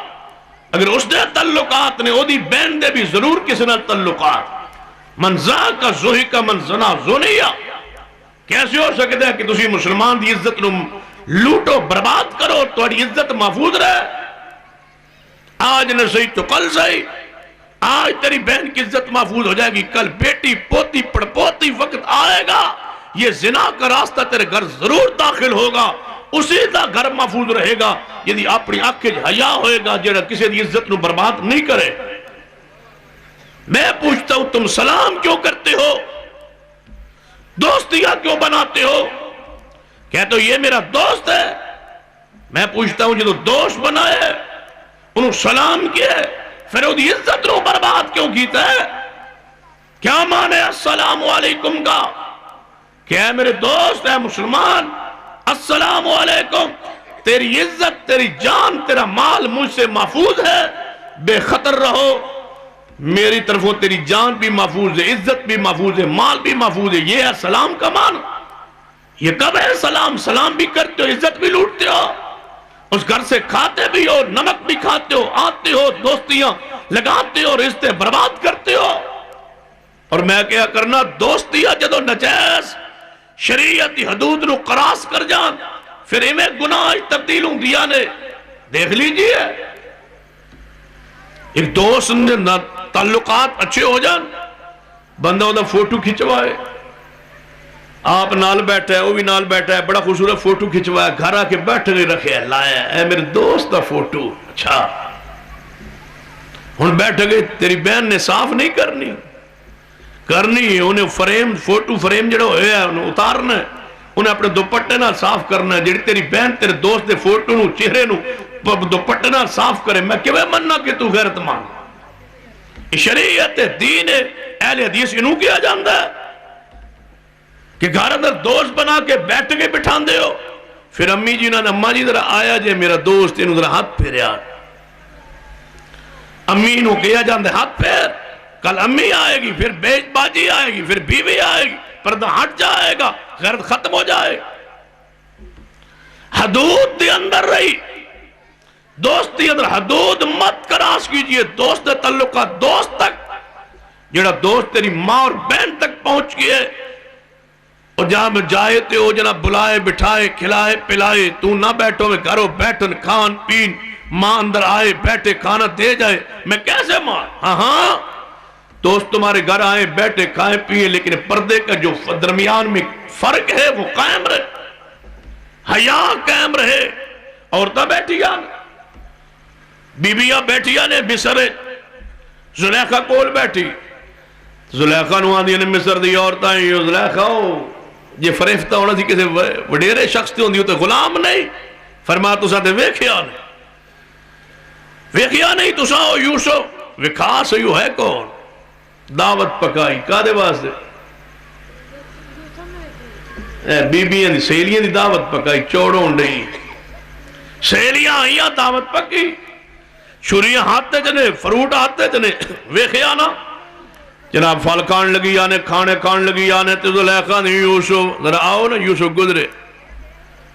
اگر اس دے تعلقات نے او دی بہن دے بھی ضرور کسی نال تعلقات. من ذاک ذوحک من زنا زنیا. کیسے ہو سکتا ہے کہ تسی مسلمان دی عزت نو لوٹو برباد کرو تھوڑی عزت محفوظ رہے. آج نہ صحیح تو کل صحیح. آج تیری بہن کی عزت محفوظ ہو جائے گی, کل بیٹی پوتی پڑپوتی وقت آئے گا یہ زنا کا راستہ تیرے گھر ضرور داخل ہوگا, اسی دا گھر محفوظ رہے گا یدی اپنی آنکھیں حیا ہوئے گا جڑا کسی دی عزت نو برباد نہیں کرے. میں پوچھتا ہوں تم سلام کیوں کرتے ہو, دوستیاں کیوں بناتے ہو؟ کہتے ہو یہ میرا دوست ہے. میں پوچھتا ہوں جدو دوست بنائے انہوں سلام کیا ہے پھر وہ دی عزت نو برباد کیوں کیتا ہے؟ کیا مانے السلام علیکم کا؟ کیا میرے دوست ہے مسلمان السلام علیکم, تیری عزت تیری جان تیرا مال مجھ سے محفوظ ہے, بے خطر رہو. میری طرفوں تیری جان بھی محفوظ ہے, عزت بھی محفوظ ہے, مال بھی محفوظ ہے. یہ ہے سلام کا معنی. یہ کب ہے سلام؟ سلام بھی کرتے ہو عزت بھی لوٹتے ہو, اس گھر سے کھاتے بھی ہو نمک بھی کھاتے ہو, آتے ہو دوستیاں لگاتے ہو رشتے برباد کرتے ہو. اور میں کیا کرنا دوستیاں جدو نجائز شریعت دی حدود نو قراس کر جان پھر ہمیں گناہ تبدیل ہوں دیا نے. دیکھ لیجئے ایک دوست نے تعلقات اچھے ہو جان, بندہ ہوتا فوٹو کھچوائے, آپ نال بیٹھا ہے وہ بھی نال بیٹھا ہے, بڑا خوبصورت فوٹو کھچوایا, گھر آ کے بیٹھ گئے رکھے ہے, لایا اے میرے دوست دا فوٹو. اچھا ہن بیٹھ گئے, تیری بہن نے صاف نہیں کرنی انہیں فریم فوٹو فریم جڑا ہوئے ہے انہیں اتارنا ہے, انہیں اپنے دوپٹے نہ صاف کرنا ہے. جڑی تیری بہن تیرے دوست دے فوٹو نو چہرے نو دوپٹے نہ صاف کرے, میں کیوں مننا کہ تو غیرت مان؟ شریعت دین اہل حدیث انہوں کیا جاندہ ہے کہ گھر اندر دوست بنا کے بیٹھ کے بٹھان دے ہو. پھر امی جی نا اماں جی ذرا آیا جے میرا دوست انہوں ذرا ہاتھ پھیریا, امی انہوں کیا جاندہ ہاتھ پھیر, کل امی آئے گی پھر بیج باجی آئے گی پھر بیوی آئے گی, پردہ ہٹ جائے گا, غیرت ختم ہو جائے گا. حدود دے اندر رہی, دوستی اندر حدود مت کراس کیجئے. دوست دے تعلقات دوست تک, جڑا دوست تیری ماں اور بہن تک پہنچ گئے اور جہاں میں جائے تے ہو جناب بلائے بٹھائے کھلائے پلائے, تو نہ بیٹھو میں گھروں بیٹھن کھان پین, ماں اندر آئے بیٹھے کھانا دے جائے, میں کیسے ماں؟ ہاں دوست تمہارے گھر آئے بیٹھے کھائیں پیئے, لیکن پردے کا جو درمیان میں فرق ہے وہ قائم رہے, حیا قائم رہے. عورتہ بیٹھیا بیبیاں بیٹھیا نے مصر زلیخہ کول بیٹھی, زلیخہ نو آدھی نے مصر دی عورتہ ہیں, یہ زلیخہ ہو یہ فریفتہ ہونا تھی کسی وڈیرے شخص تے ہوندی ہو تو غلام نہیں. فرمایا تو ساتھ ویکھیا نہیں تو ساو یوسف وکھا سیو ہے کون؟ دعوت پکائی کادے واسطے؟ بیبیاں دی سہیلیاں دی دعوت پکائی, چوڑوں نہیں سہیلیاں آئیاں دعوت پکی, چھریاں ہاتھے جنے فروٹ ہاتھے جنے, ویکھیا نا جناب پھل کھان لگی آنے کھانے کھان لگی آنے, تو زلیخہ نے یوسف ذرا آؤ نا, یوسف گزرے.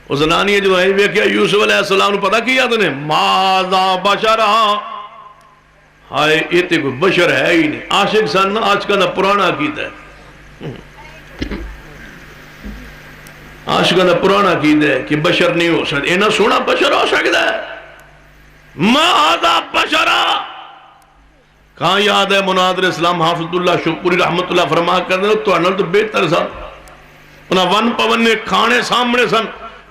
وہ زنانی ہے جو ہے ویکھیا یوسف علیہ السلام نے پتہ کیا تو نے ماذا بشرا, ہائے یہ تے کوئی بشر ہے ہی نہیں. عاشق سن نا آج کا نہ پرانا عقیدہ ہے, عاشق کا نہ پرانا عقیدہ ہے کہ بشر نہیں ہو سکتا, اینا سونا بشر ہو سکتا ہے. ماذا بشرا کہاں یاد ہے مناظر اسلام حافظ اللہ شکری رحمت اللہ فرما کر دے تو انہوں تو بہتر سن, انہاں ون پون نے کھانے سامنے سن,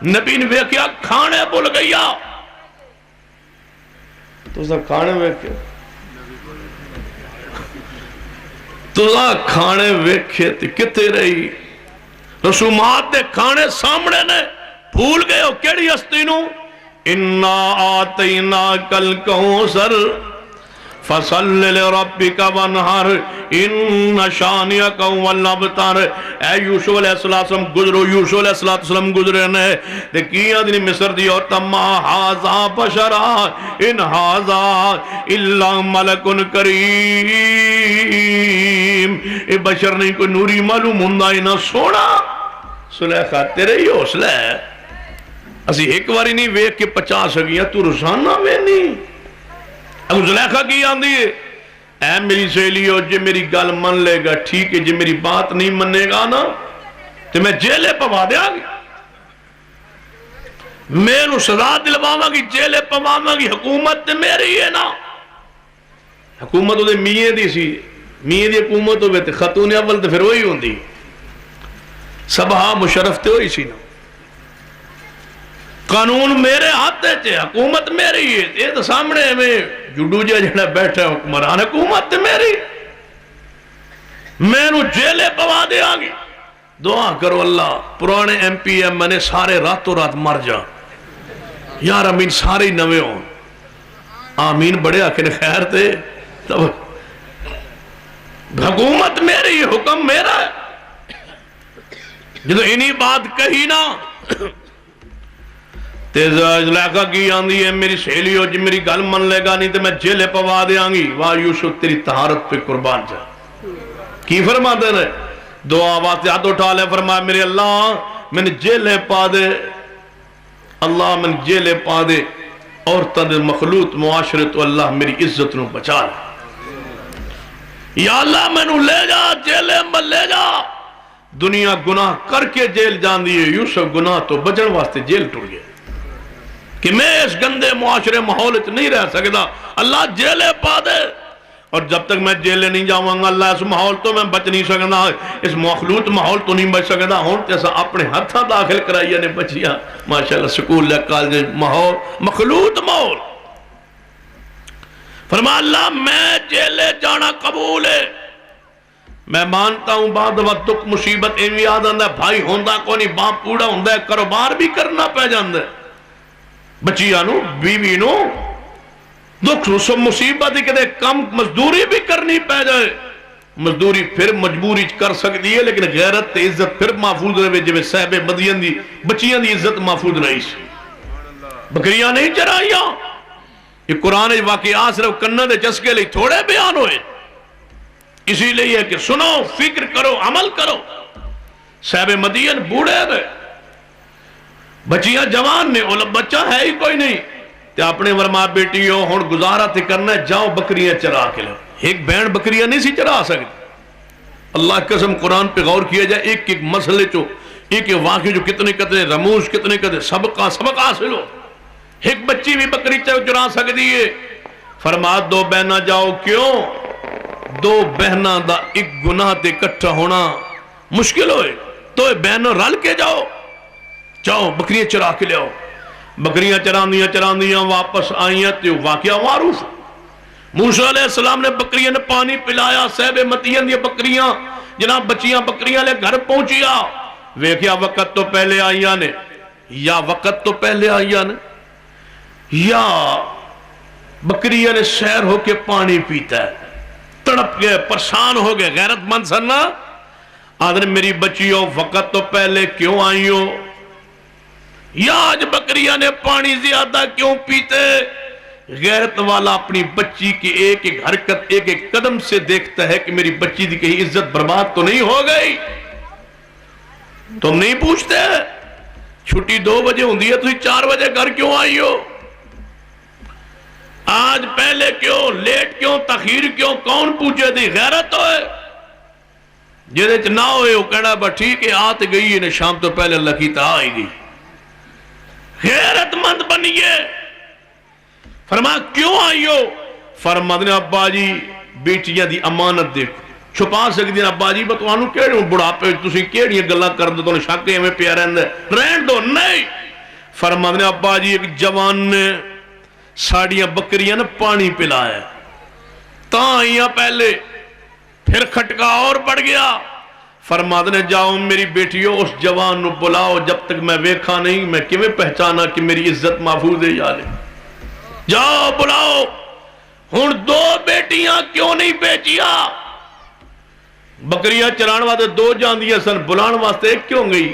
نبی نے ویکھیا کھانے بھول گیا, تو سا کھانے ویکھیا تو سا کھانے ویکھے تے کتے رہی, رسومات دے کھانے سامنے نے بھول گئے ہو کیڑی ہستی نو, اِنَّا آتَيْنَاكَ الْكَوْثَرَ فَصَلِّ لِرَبِّكَ وَانْحَرْ إِنَّ شَانِئَكَ هُوَ الْأَبْتَرُ. اے یوسف علیہ السلام گزرو, یوسف علیہ السلام گزرے نے تے کیا دنی مصر دی اور تمہا حاضا بشرا ان حاضا اللہ ملک کریم, اے بشر نہیں کوئی نوری معلوم ہندہ نہ سونا. زلیخہ تیرے ہی حوصلہ ہے, اسی ایک واری نہیں ویک کے 50 گیا تو روزانہ میں نہیں. اب زلیخہ کی آندھی ہے, اے میری سہیلی ہو جے میری گل من لے گا ٹھیک ہے, جے میری بات نہیں مننے گا نا تو میں جیلے پوا دیا گی. میں نو سزا دلواواں گی، جیلے پواواں گی، حکومت تے میری ہے نا۔ حکومت وہ میے دی سی، میے دی حکومت ہوئے تے خاتون اول تے پھر وہی ہوندی، سبھا مشرف تے ہوئی سی نا۔ قانون میرے ہاتھ تے، حکومت میری ہے، یہ تو سامنے میں جڈو جہاں بیٹھا حکمران، حکومت تے میری، میں نو جیلے پوا دیا گی۔ دعا کرو اللہ پرانے ایم پی ایم میں نے سارے راتوں رات مر جا یار، امین سارے نوے ہوں، آمین بڑے آخر خیر تھے۔ تب حکومت میری، حکم میرا ہے۔ جدو انہی بات کہی نا زلیخا کی آندھی ہے میری سہیلی ہو، جی میری گل من لے گا نہیں تو میں جیلے پوا دیاں گی۔ واہ یوسف تیری طہارت پہ قربان جا۔ کی فرما دے رہے دعا واسطے ہاتھ اٹھا لے، فرمایا میرے اللہ میں نے جیلے پا دے، اللہ میں نے جیلے پا دے، عورتاں دے مخلوط معاشرے تو اللہ میری عزت نو بچا لے۔ یا اللہ میں نو لے جا جیلے میں لے جا۔ دنیا گناہ کر کے جیل جان دیئے، یوسف گناہ تو بچن واسطے جیل ٹر گئے کہ میں اس گندے معاشرے ماحول نہیں رہ سکتا، اللہ جیلے پا دے۔ اور جب تک میں جیلے نہیں جاؤں گا اللہ اس ماحول تو میں بچ نہیں سکتا، اس مخلوط ماحول تو نہیں بچ سکتا۔ ہون تیسا اپنے ہتھا داخل کرائیے نے بچیا ماشاءاللہ سکول لے کالج ماحول مخلوط ماحول۔ فرما اللہ میں جیلے جانا قبول ہے، میں مانتا ہوں بعد وقت دکھ مصیبت ایویں یاد آندا ہے، بھائی ہوندا کو نہیں باپ پوڑا ہوندا ہے، کاروبار بھی کرنا پہ جاندا ہے، بچیاں نو بیوی نو دکھ سب مصیبت کدے کم مزدوری بھی کرنی پہ جائے، مزدوری پھر مجبوری کر سکتی ہے، لیکن غیرت تے عزت پھر محفوظ رہے، جو صاحب مدین دی بچیاں دی عزت محفوظ رہی سی۔ بکریاں نہیں چرائیاں، یہ قرآن واقعات صرف کنہ دے چسکے لئے تھوڑے بیان ہوئے، اسی لئے ہے کہ سنو فکر کرو عمل کرو۔ صاحب مدین بوڑھے رہے، بچیاں جوان نے، بچہ ہے ہی کوئی نہیں، تے اپنے ورما بیٹیوں ہون گزارا تے کرنا ہے، جاؤ بکریاں چرا کے لو۔ ایک بین بکریاں نہیں سی چرا سکتی۔ اللہ قسم قرآن پہ غور کیا جائے، ایک ایک مسئلے چو ایک ایک واقعی جو کتنے رموز کتنے سبق حاصل ہو۔ ایک بچی بھی بکری چرا سکتی ہے۔ فرما دو بہنہ جاؤ، کیوں؟ دو بہنہ دا ایک گناہ تے کٹھا ہونا مشکل ہوئے، تو بہنوں رل کے جاؤ، جاؤ بکریاں چرا کے لے آؤ۔ بکریاں چراندیاں واپس آئیاں تو واقعہ معروف۔ موسیٰ علیہ السلام نے بکریاں نے پانی پلایا، صاحب مدین دی بکریاں جناب بچیاں بکریاں لے گھر پہنچیا، ویکھیا وقت تو پہلے آئیاں نے، یا وقت تو پہلے آئیاں نے، یا بکریاں نے سیر ہو کے پانی پیتا ہے، تڑپ گئے پریشان ہو گئے، غیرت مند سننا آدھر میری بچیوں وقت تو پہلے کیوں آئیوں، یا آج بکریاں نے پانی زیادہ کیوں پیتے۔ غیرت والا اپنی بچی کی ایک ایک حرکت ایک ایک قدم سے دیکھتا ہے کہ میری بچی دی کہیں عزت برباد تو نہیں ہو گئی۔ تم نہیں پوچھتے چھٹی 2 بجے ہوندی ہے، تھی 4 بجے گھر کیوں آئی ہو، آج پہلے کیوں، لیٹ کیوں، تاخیر کیوں، کون پوچھے دی؟ غیرت ہوئے جیدے چ نہ ہوئے وہ کہنا با ٹھیک ہے آت گئی ہے، شام تو پہلے اللہ کی تا آئی گئی۔ غیرت مند بنیے۔ فرما کیوں آئی ہو؟ فرما دنے ابا جی بیٹیاں دی امانت دیکھو، چھپا سکتی ہیں ابا جی بتوانو کیڑے ہوں بڑھاپے تسی کیڑیاں گلاں کر دو تو شاکے ہمیں پیا رہن دو، نہیں۔ فرما دنے ابا جی ایک جوان نے ساڑیاں بکریاں نے پانی پلایا، تاں آئیاں پہلے پھر کھٹکا اور بڑھ گیا۔ فرما دنے جاؤ میری بیٹیوں اس جوان نو بلاؤ، جب تک میں ویکھا نہیں میں کیویں پہچانا کہ میری عزت محفوظ ہے یا نہیں، جاؤ بلاؤ۔ ہن 2 بیٹیاں کیوں نہیں بیچیا؟ بکریاں چران واسطے 2 جاندیاں سن، بلان واسطے 1 کیوں گئی؟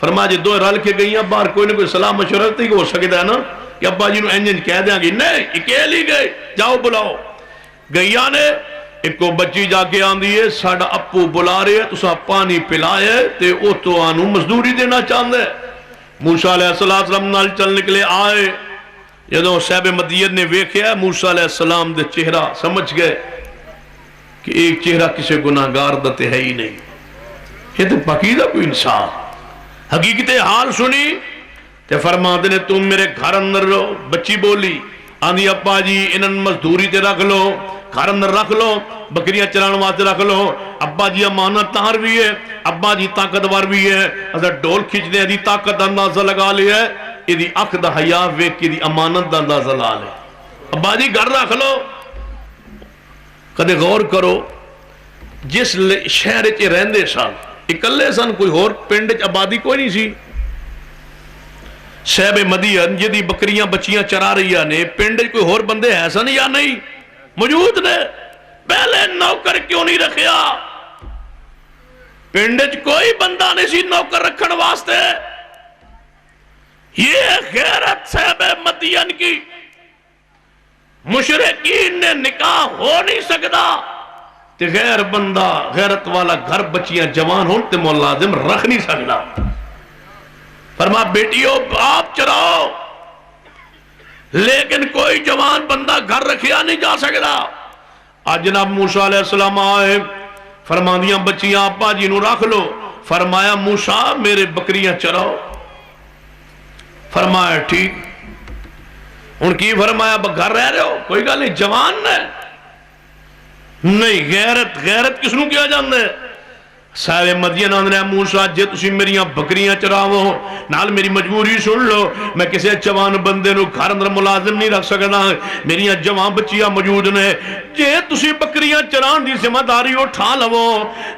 فرما جی 2 رل کے گئیاں باہر، کوئی نہ کوئی صلاح مشورت ہی ہو سکتا ہے نا کہ ابا جی نو انجن کہہ دیاں گی، نہیں اکیلی گئے، جاؤ بلاؤ۔ گئیاں نے ایک کو بچی جا کے آندھی ہے ساڑھا اپو بلا رہے ہیں تو سا پانی پلائے تے او تو آنو مزدوری دینا چاہندے۔ موسیٰ علیہ السلام نال چل نکلے آئے، جدوں صاحب مدین نے ویکھیا موسیٰ علیہ السلام دے چہرہ سمجھ گئے کہ ایک چہرہ کسے گناہگار دتے ہے ہی نہیں، یہ تو پاکیزہ کوئی انسان۔ حقیقت حال سنی تے فرماتے نے تم میرے گھر اندر رہو. بچی بولی آندھی ابا جی انہاں مزدوری تے رکھ لو, گھر اندر رکھ لو, بکریاں چران واسطے رکھ لو. ابا جی امانت تار بھی ہے, ابا جی طاقتور بھی ہے, اگر ڈول کھچ دے دی طاقت دا اندازہ لگا لیا ہے, یہ دی اکھ دا حیا ویکھ کے دی امانت دا اندازہ لا لے. ابا جی گھر رکھ لو. کدے غور کرو جس شہر چ رہندے سن اکلے سن, کوئی ہور پنڈ چ آبادی کوئی نہیں سی. صاحب مدین جدی بکریاں بچیاں چرا رہی نے, پنڈ چ کوئی ہور بندے ہے سن یا نہیں موجود نے؟ پہلے نوکر کیوں نہیں رکھیا؟ پنڈ چ کوئی بندہ نہیں سی نوکر رکھن واسطے. یہ غیرت صاحب مدین کی. مشرکین نے نکاح ہو نہیں سکتا تے غیر بندہ غیرت والا گھر بچیاں جوان ہون تے ملازم رکھ نہیں سکتا. فرما بیٹیوں آپ چراؤ, لیکن کوئی جوان بندہ گھر رکھیا نہیں جا سکتا. آج جناب موسیٰ علیہ السلام آئے, فرما دیاں بچیاں ابا جی نو رکھ لو. فرمایا موسیٰ میرے بکریاں چراؤ. فرمایا ٹھیک. ان کی فرمایا گھر رہ رہے ہو, کوئی گل نہیں, جوان نے نہیں. غیرت کس نو کیا جاندے ہے؟ سارے مدین آندھنے موسیٰ جے تسی میریاں بکریاں چراو نال میری مجبوری سن لو, میں کسی جوان بندے نو گھر اندر ملازم نہیں رکھ سکتا, میریاں جوان بچیاں موجود نے. جے تسی بکریاں چران دی ذمہ داری اٹھا لو,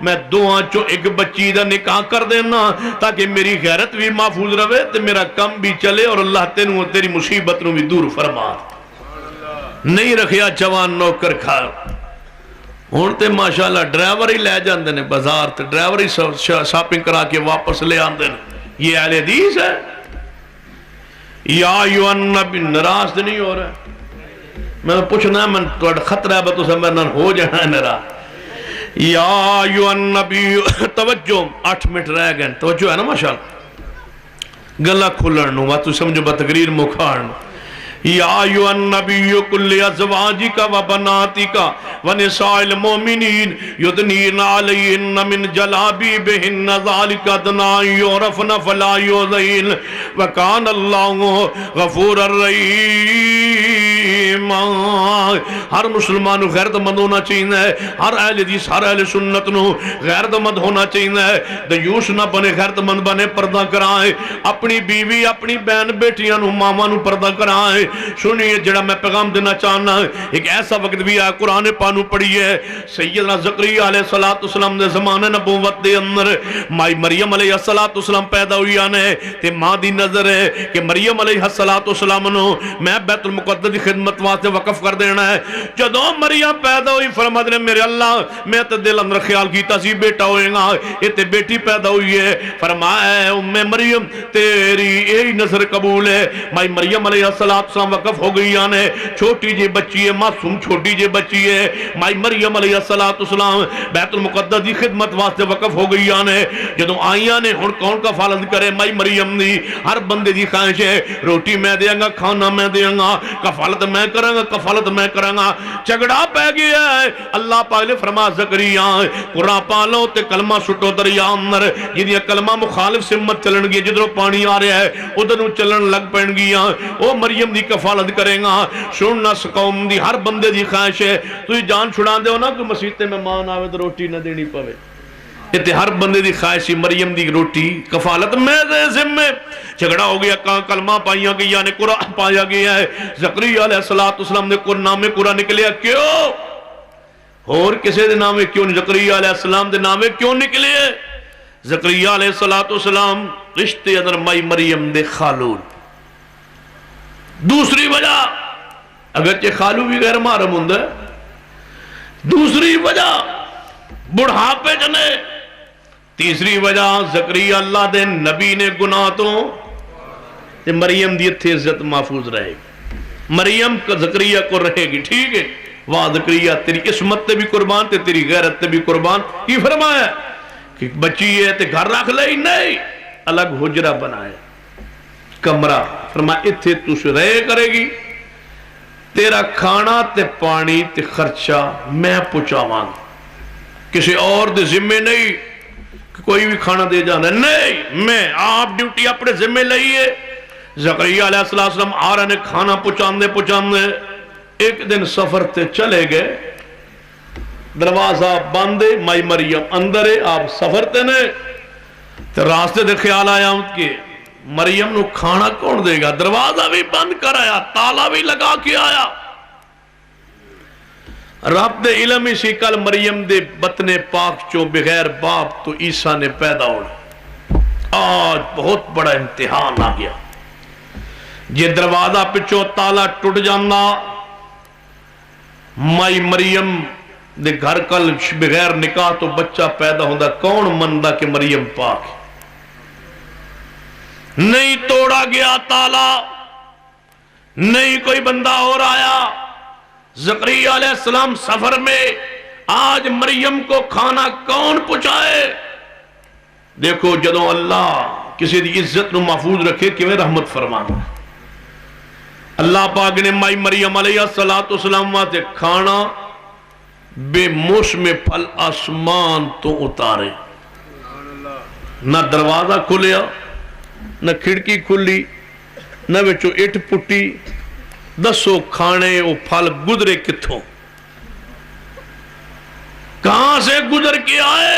میں دوہاں چو ایک بچی دا نکاح کر دینا تاکہ میری غیرت بھی محفوظ رہے تے میرا کم بھی چلے اور اللہ تینوں تیری مصیبت نو بھی دور فرما. نہیں رکھیا جوان نوکر گھر. ہون تے ماشاءاللہ ڈرائیور ہی لے جاندے نے بازار تے, ڈرائیور ہی شاپنگ کرا کے واپس لے آندے نے. یہ اہل حدیث ہے. یا ایوہ النبی, نراز نہیں ہو رہا ہے, میں پوچھنا ہے, میں خطرہ ہے بتو سے میں ہو جانا ہے نراز. یا ایوہ النبی, توجہ 8 منٹ رہ گئے, توجہ ہے نا ماشاءاللہ, گلہ کھلن نو تو سمجھو بتقریر مکھان. یا ایوہ النبی کل ازواجک و بناتک و نساء المومنین یدنین علیہن من جلابی بہن ذالک ادنا یعرفن فلا یوذین وکان اللہ غفور الرحیم. ہر مسلمان غیرت مند ہونا چاہیے, ہر اہل حدیث ہر اہل سنت نو غیرت مند ہونا چاہیے. دیوس نہ بنے, غیرت مند بنے, پردہ کرائے, اپنی بیوی اپنی بہن بیٹیاں نو ماما نو پردہ کرائے. سنیے جڑا میں پیغام دینا چاہنا, ایک ایسا وقت بھی ہے قرآن پانو پڑھی ہے, سیدنا زکریا علیہ السلام دے زمانے نبوت دے اندر مائی مریم علیہ السلام پیدا ہوئی آنے تے ماں دی نظر ہے کہ مریم علیہ السلام نو میں بیت المقدس دی خدمت واسطے وقف کر دینا ہے. جدوں مریم پیدا ہوئی فرماتے نے میرے اللہ میں تے دل اندر خیال کیتا سی بیٹا ہوئے گا, یہ تے بیٹی پیدا ہوئی ہے. فرمایا ام مریم تیری یہی نظر قبول ہے. مائی مریم علیہ السلام وقف ہو گئی آنے, چھوٹی جی بچی ہے, معصوم چھوٹی جی بچی ہے. مائی مریم علیہ السلام بیت المقدس دی خدمت واسطے وقف ہو گئی آنے. جدوں آئی آنے ہن کون کفالت کرے؟ مائی مریم دی. ہر بندے دی خواہش ہے روٹی میں دیاں گا, کھانا میں دیاں گا, کفالت میں کراں گا, کفالت میں کراں گا. جھگڑا پہ گیا ہے. اللہ پاک نے فرما زکریا قرآن پالو تے کلمہ سٹو دریا اندر, جدیاں کلمہ مخالف سمت چلن گیا, جدروں پانی آ رہا ہے ادھروں چلن لگ پڑن گیا. او مریم دی کفالت کرے گا. سننا قوم دی ہر بندے دی خواہش ہے تو جان چھڑا دے ہو نا کہ مسیطے میں مان آوے تو روٹی نہ دینی پوے. یہ ہر بندے دی خواہشی مریم دی روٹی کفالت میں دے ذمے. جھگڑا ہو گیا, کلمہ پائیا گیا نے, قرآن پایا گیا ہے. زکریا علیہ السلام نے نام قرآن نکلیا کیوں؟ اور کسے دے نامے کیوں نہیں؟ زکریا علیہ السلام دے نامے کیوں نکلے؟ زکریا علیہ السلام رشتے اندر مائی مریم دے خالون. دوسری وجہ اگرچہ خالو بھی غیر محرم ہوندہ ہے. دوسری وجہ بڑھاپے جنے. تیسری وجہ زکریا اللہ دے نبی نے گناہ تو تے مریم دی اتھے عزت محفوظ رہے گی. مریم کا زکریا کو رہے گی. ٹھیک ہے, واہ زکریا تیری عصمت تے بھی قربان تے تیری غیرت تے بھی قربان. یہ فرمایا کہ بچی ہے تے گھر رکھ لئی نہیں, الگ حجرہ بنائے کمرہ. فرمایا اتھے تو سے رہے کرے گی, تیرا کھانا تے پانی تے خرچہ میں پہنچاواں, کسی اور دے ذمہ نہیں کہ کوئی بھی کھانا دے جانا نہیں. میں آپ ڈیوٹی اپنے ذمہ لئیے, زکریا علیہ السلام آ رہے نے کھانا پچاندے ایک دن سفر تے چلے گئے، دروازہ بندے، مائی مریم اندر ہے، آپ سفر تے نے تے راستے دے خیال آیا کہ مریم نو کھانا کون دے گا، دروازہ بھی بند کر آیا، تالا بھی لگا کے آیا۔ رب دے علم اسی کل مریم دے بطن پاک چوں بغیر باپ تو عیسیٰ نے پیدا ہونا، آج بہت بڑا امتحان آ گیا۔ یہ دروازہ پچھو تالا ٹوٹ جانا، مائی مریم دے گھر کل بغیر نکاح تو بچہ پیدا ہوندہ، کون مندہ کہ مریم پاک نہیں توڑا گیا تالا، نہیں کوئی بندہ اور آیا۔ زکریا علیہ السلام سفر میں، آج مریم کو کھانا کون پہنچائے؟ دیکھو جدوں اللہ کسی دی عزت نو محفوظ رکھے کیویں رحمت فرمانا۔ اللہ پاک نے مائی مریم علیہ السلام واسطے کھانا بے موسم پھل آسمان تو اتارے، نہ دروازہ کھلیا، نہ کھڑکی کھلی، نہ وچوں اٹھ پٹی۔ دسو کھانے وہ پھل گزرے کتھوں، کہاں سے گزر کے آئے؟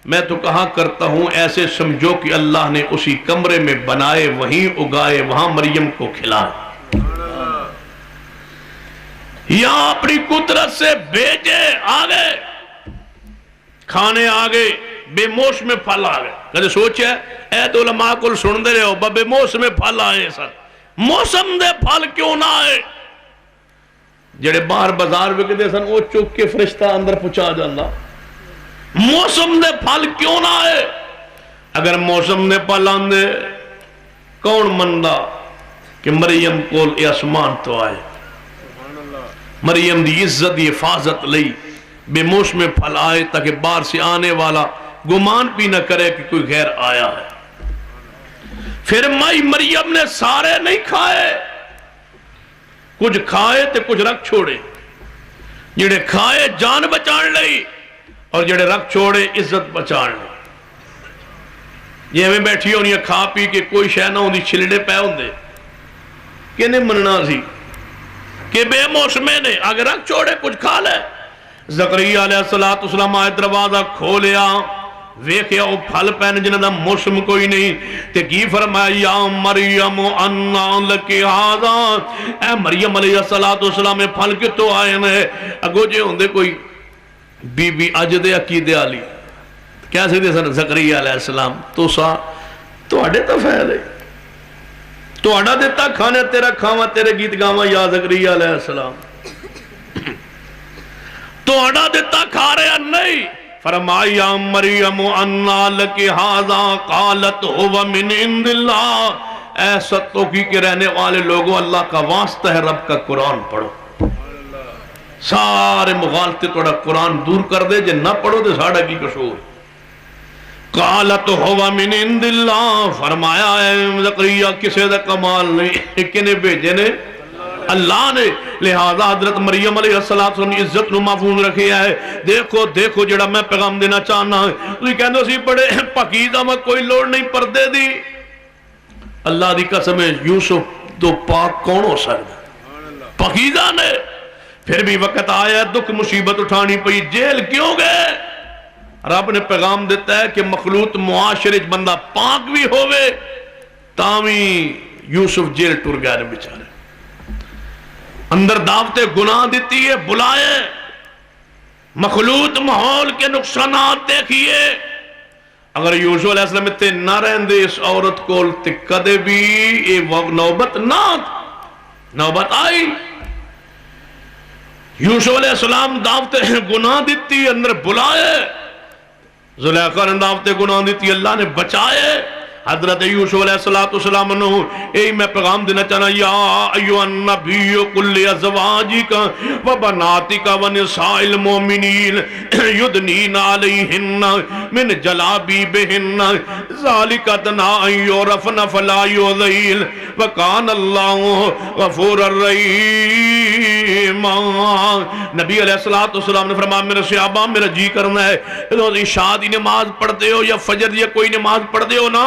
میں تو کہا کرتا ہوں ایسے سمجھو کہ اللہ نے اسی کمرے میں بنائے، وہیں اگائے، وہاں مریم کو کھلائے، یہاں اپنی قدرت سے بھیجے، آگے کھانے آگے، بے موسم پھل آگے۔ کہتے سوچے اے تو علماء کو سن دے رہے ہو بے موسم پھل آئے سر، موسم دے پھل کیوں نہ آئے؟ جڑے باہر بازار وکدے سن وہ چک کے فرشتہ اندر پہنچا جانا، موسم دے پھل کیوں نہ آئے؟ اگر موسم دے پھل آندے کون مندہ کہ مریم کول اے اسمان تو آئے؟ مریم دی عزت دی حفاظت لئی بے موسم پھل آئے تاکہ باہر سے آنے والا گمان بھی نہ کرے کہ کوئی غیر آیا ہے۔ پھر مائی مریم نے سارے نہیں کھائے، کچھ کھائے تے کچھ رکھ چھوڑے، جڑے کھائے جان بچان لئی اور جڑے رکھ چھوڑے عزت بچان لئی۔ یہ ہمیں بیٹھی ہونی ہے کھا پی کے کوئی شے نہ ہوندی چھلڑے پہ ہوندے کہ نہیں مننا سی کہ بے موسمے نے اگر رکھ چھوڑے کچھ کھا لے۔ زکریا علیہ السلام آئے دروازہ کھولیا، ویکھیا وہ پھل پہنے جنہ دا موسم کوئی نہیں، تے کی فرمایا یا مریم انا لکی ھذا، اے مریم علیہ السلام میں پھل کتوں آئے نے؟ اگو جے ہوندے کوئی بی بی اج دے عقیدے والی کیا سکتے سن زکریا علیہ السلام تو سا تو اڈے تا فیل ہے، تو اڈا دیتا کھانے تیرا کھاواں تیرے گیت گاواں یا زکریا علیہ السلام، تو اڈا دیتا کھا رہا نہیں۔ فرمایا مریم انا لکی ھذا قالت هو من عند اللہ، اے ستوں کے رہنے والے لوگوں اللہ کا واسطہ ہے رب کا قرآن پڑھو، سارے مغالطے توڑا قرآن دور کر دے، جے نہ پڑھو دے ساڑھا کی قصور۔ قالت هو من عند اللہ، فرمایا اے زکریا کسے دا کمال نہیں، کنے بھیجے نے اللہ نے، لہذا حضرت مریم علیہ السلام نے عزت نو محفوظ رکھے ہے۔ دیکھو دیکھو جڑا میں پیغام دینا چاہنا ہے، تو یہ کہنے سی بڑے پاکیزہ میں کوئی لوڑ نہیں پردے دی، اللہ دی قسم ہے یوسف تو پاک کون ہو سکتا پاکیزہ نے؟ پھر بھی وقت آیا دکھ مصیبت اٹھانی پئی، جیل کیوں گئے؟ رب نے پیغام دیتا ہے کہ مخلوط معاشرے بندہ پاک بھی ہوئے تاویں یوسف جیل ٹر گیا نے بیچارے، اندر دعوت گناہ دیتی ہے، بلائے، مخلوط ماحول کے نقصانات دیکھئے۔ اگر یوسف علیہ السلام تے نہ رہندے اس عورت کو تے کدے بھی یہ نوبت نوبت آئی۔ یوسف علیہ السلام دعوت گناہ دیتی، اندر بلائے، زلیخا نے دعوت گناہ دیتی، اللہ نے بچائے۔ حضرت یوسف علیہ السلام نے اے میں پیغام دینا چاہنا، یا ایوہ النبی کل ازواجک و بناتک و نساء المومنین یدنین علیہن من جلابیبہن ذالک ادنی ان یعرفن فلا یؤذین وکان اللہ غفور الرحیم۔ نبی علیہ السلام نے فرمایا میرے صحابہ میرا جی کرنا ہے عشاء دی نماز پڑھتے ہو یا فجر یا کوئی نماز پڑھتے ہو نا،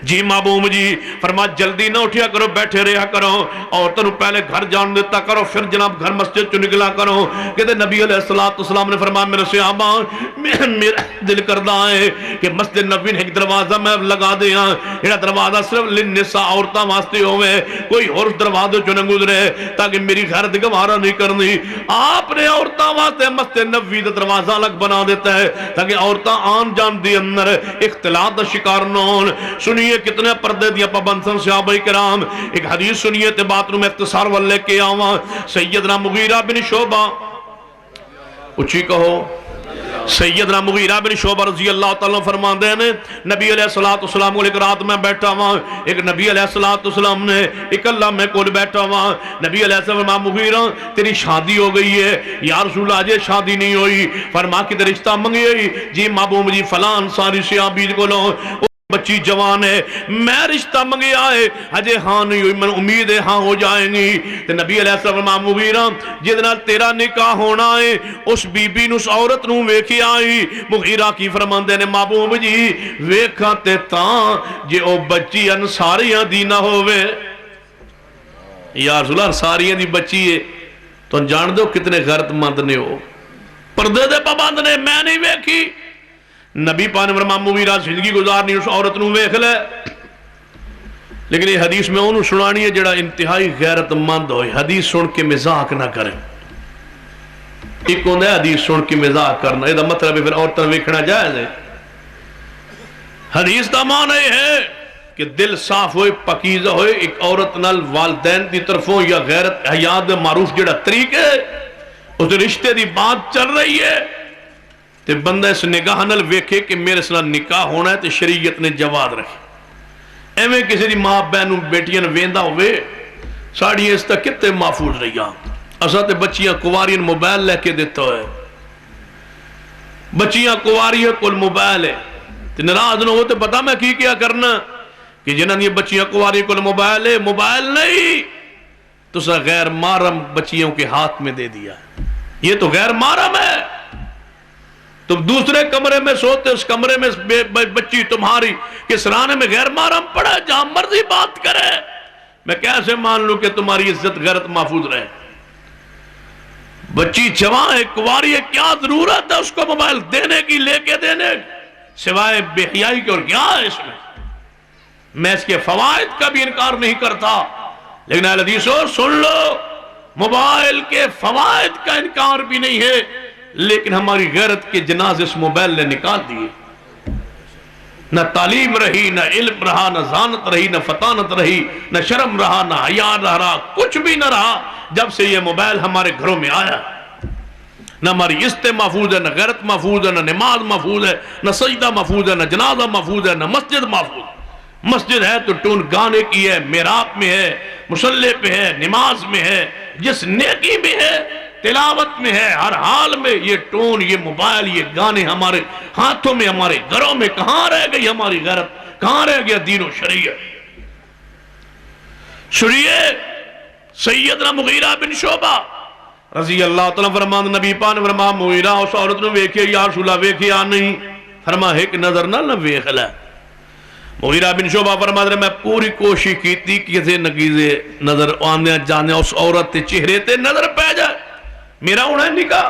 جی محبوب جی فرما جلدی نہ اٹھیا کرو بیٹھے رہا کرو عورتوں پہلے گھر جان دیتا کرو پھر جناب گھر مسجد چ نکلا کرو کہتے نبی علیہ السلام نے فرمایا میرے صحابہ میرا دل کردہ ہے کہ مسجد نبوی نے ایک دروازہ میں لگا دیا یہ دروازہ صرف للنساء عورتاں واسطے ہوئے کوئی اور دروازے چ نہ گزرے تاکہ میری غیرت گوارا نہیں کرنی آپ نے عورتاں واسطے مسجد نبوی دا دروازہ الگ بنا دیتا ہے تاکہ عورتاں آن جان دی اندر اختلاط دا شکار نہ ہون سنیے کتنے پردے دیا پابند سن صحابہ کرام ایک حدیث سنیے تے بات میں اختصار والے کے آواں سیدنا مغیرہ بن شعبہ اچھی کہو سیدنا مغیرہ بن شعبہ رضی اللہ تعالیٰ فرمان دے نے نبی علیہ السلام کو ایک رات میں بیٹھا ہوا ایک نبی علیہ السلام نے ایک اللہ میں کول بیٹھا ہوا نبی علیہ السلام مغیرہ تیری شادی ہو گئی ہے یا رسول اللہ جے شادی نہیں ہوئی فرما کی تے رشتہ منگی ہوئی جی محبوب جی فلان ساری صحابی کو لو بچی جوان ہے میں رشتہ منگیا ہے ہجے ہاں نہیں ہوئی میں امید ہے ہاں ہو جائیں گی تو نبی علیہ السلام مغیرہ جدنا تیرا نکاح ہونا ہے اس بی بی نو اس عورت نو ویکھی آئی مغیرہ کی فرماندے نے محبوب جی ویکھا تے تاں جے او بچی انصاریاں دی نہ ہوئے یا رسول اللہ انصاریاں دی بچی ہے تو جان دو کتنے غیرت مند نے ہو پردے دے پابند نے میں نہیں ویکھی نبی پاک نے فرمایا مغیرہ زندگی گزارنی اس عورت نو ویکھ لے لیکن یہ حدیث میں انہوں سنانی ہے جڑا انتہائی غیرت مند ہوئے حدیث سن کے مزاق نہ کریں ایک ہوندہ ہے حدیث سن کے مزاق کرنا یہ مطلب ہے پھر عورتیں ویکھنا جائز ہے حدیث دا معنی ہے کہ دل صاف ہوئے پاکیزہ ہوئے ایک عورت نال والدین دی طرفوں یا غیرت حیات معروف جڑا طریقے اس رشتے دی بات چل رہی ہے تے بندہ اس نگاہ نال ویکھے کہ میرے ساتھ نکاح ہونا ہے تے شریعت نے جواز رکھے ایویں کسی دی ماں بہنوں بیٹیاں ویندا ہوئے ساڑی اس تک کتے محفوظ رہیا اساں تے بچیاں کوارین موبائل لے کے دیتا ہے بچیاں کواری کل موبائل ہے تے ناراض نہ ہو تے پتہ میں کی کیا کرنا کہ جنہاں یہ بچیاں کواری کل موبائل ہے موبائل نہیں تو سا غیر محرم بچیوں کے ہاتھ میں دے دیا یہ تو غیر محرم ہے تم دوسرے کمرے میں سوتے اس کمرے میں بچی تمہاری کہ سرانے میں غیر محرم پڑا جہاں مرضی بات کرے میں کیسے مان لوں کہ تمہاری عزت غیرت محفوظ رہے بچی جوان ہے کواری ہے کیا ضرورت ہے اس کو موبائل دینے کی لے کے دینے سوائے بے حیائی کے اور کیا ہے اس میں اس کے فوائد کا بھی انکار نہیں کرتا لیکن اہل حدیثو سن لو موبائل کے فوائد کا انکار بھی نہیں ہے لیکن ہماری غیرت کے جناز اس موبائل نے نکال دیے نہ تعلیم رہی نہ علم رہا نہ ذانت رہی نہ فطانت رہی نہ شرم رہا نہ حیا رہا کچھ بھی نہ رہا جب سے یہ موبائل ہمارے گھروں میں آیا نہ ہماری عزت محفوظ ہے نہ غیرت محفوظ ہے نہ نماز محفوظ ہے نہ سجدہ محفوظ ہے نہ جنازہ محفوظ ہے نہ مسجد محفوظ مسجد ہے تو ٹون گانے کی ہے محراب میں ہے مصلی پہ ہے نماز میں ہے جس نیکی میں ہے تلاوت میں ہے ہر حال میں یہ ٹون یہ موبائل یہ گانے ہمارے ہاتھوں میں ہمارے گھروں میں کہاں رہ گئی ہماری غیرت کہاں رہ گیا دین و شریعت سیدنا مغیرہ بن شعبہ رضی اللہ تعالیٰ فرمان نبی پاک نے فرمایا مغیرہ اس عورت نے ویکھے یا رسول اللہ ویکھے یا نہیں فرمایا ایک نظر نہ ویکھ لے مغیرہ بن شعبہ فرمایا میں پوری کوشش کی تھی کسی نگیزے نظر آنے جانے اس عورت تے چہرے تے نظر پہ جائے میرا ہونا نکاح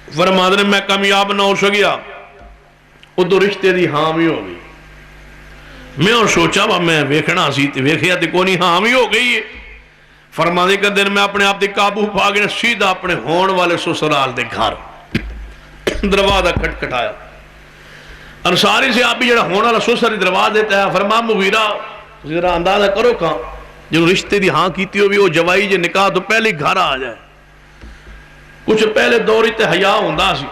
فرمایا نے میں کامیاب نہ ہو سکیا وہ تو رشتے دی حامی ہو گئی میں اور سوچا میں ویکھنا سی تے ویکھیا تے کونی حامی ہو گئی ہے فرمانے کا دن میں اپنے آپ تے قابو پا گیا سیدھا اپنے ہون والے سسرال دے گھر دروازہ کھٹکھٹایا انصاری سے آپ بھی جڑا ہونا والا سسر دروازہ دیتا ہے فرمایا مغیرہ ذرا اندازہ کرو کہاں جو رشتے دی ہاں کیتی ہوئی وہ جوائی جے نکاح تو پہلے گھر آ جائے کچھ پہلے دوری تے حیا ہوندا سی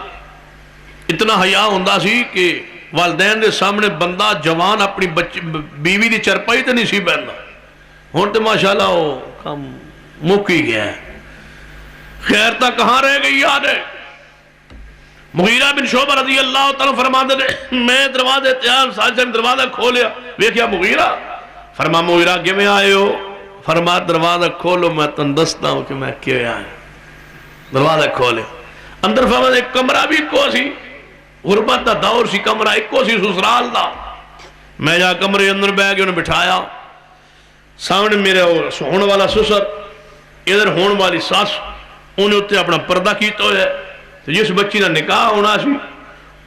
اتنا حیا ہوندا سی کہ والدین دے سامنے بندہ جوان اپنی بیوی دی چرپائی تے نہیں سی بہندا ہن تے ماشاءاللہ وہ کم مک ہی گیا ہے خیر تا کہاں رہ گئی یاد ہے مغیرہ بن شعبہ رضی اللہ تعالیٰ فرماتے تھے میں دروازے تیار ساتھ سے دروازہ کھولیا ویکھیا مغیرہ فرما مغیرہ کہ میں آئے ہو فرما دروازہ کھولو میں تندستا ہوں کہ میں کیوں آئے دروازہ کھولے اندر فرما ایک کمرہ بھی ایک کو سی غربت دا دور سی کمرہ ایک کو سی سسرال دا میں جا کمرے اندر بہ کے انہیں بٹھایا، سامنے میرے ہونے والا سسر، ادھر ہونے والی ساس، انہیں اتنے اپنا پردہ کیتا ہوا ہے۔ تو جس بچی نے نکاح ہونا سی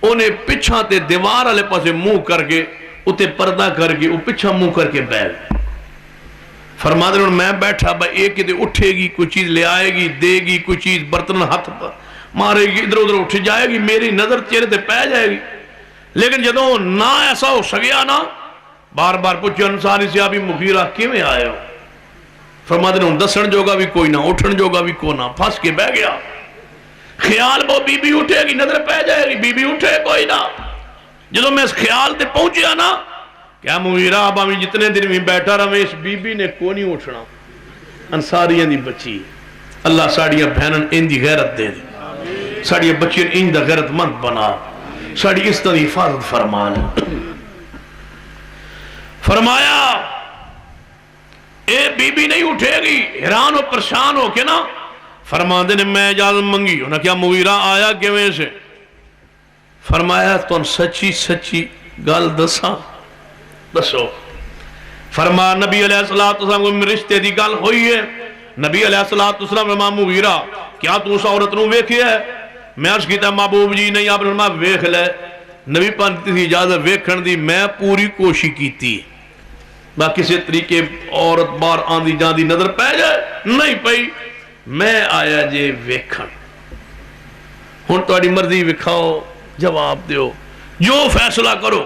انہیں پچھا تے دیوار والے پاسے منہ کر کے اتنے پردہ کر کے وہ پچھا منہ کر کے بیٹھ فرما دے میں بیٹھا بھائی ایک کتے اٹھے گی کوئی چیز لے آئے گی دے گی کوئی چیز برتن ہاتھ مارے گی ادھر ادھر اٹھ جائے گی میری نظر چہرے تے پہ جائے گی، لیکن جدوں نہ ایسا ہو سکیا نا بار بار پوچھو انصاری صحابی مغیرہ کیویں آئے ہو؟ فرما دے دسن جوگا بھی کوئی نہ اٹھن جوگا بھی کوئی نہ، پھنس کے بہ گیا۔ خیال وہ بی بی اٹھے گی نظر پہ جائے گی، بی بی اٹھے کوئی نہ، جدوں میں اس خیال تے پہنچیا نا کیا مغیرہ اب ہمیں جتنے دن میں بیٹھا رہا میں اس بی بی نے کو نہیں اٹھنا، انصاریاں دی بچی اللہ ساڑیاں بہنن ان دی غیرت دے دے، ساڑیاں بچیاں ان دا غیرت مند بنا، ساڑی اس طرح حفاظت فرمان۔ فرمایا اے بی بی نہیں اٹھے گی، حیران و پریشان ہو کے نا فرما دے نے میں اجازت منگی، انہاں کیا مغیرہ آیا کیویں سے؟ فرمایا تو سچی سچی گل دساں دسو۔ فرما نبی علیہ السلام کو رشتے دی گل ہوئی ہے، نبی علیہ السلام فرما مغیرہ کیا تو اس عورت نو ویکھیا ہے؟ میں عرض کیتا محبوب جی نہیں، آپ نے فرمایا ویکھ لے، نبی پاک دی اجازت ویکھن دی میں پوری کوشش کیتی، باقی کسی طریقے عورت بار آندی جاندی نظر پہ جائے نہیں پئی، میں آیا جے ویکھن، ہن تہاڈی مرضی وکھاؤ جواب دیو جو فیصلہ کرو۔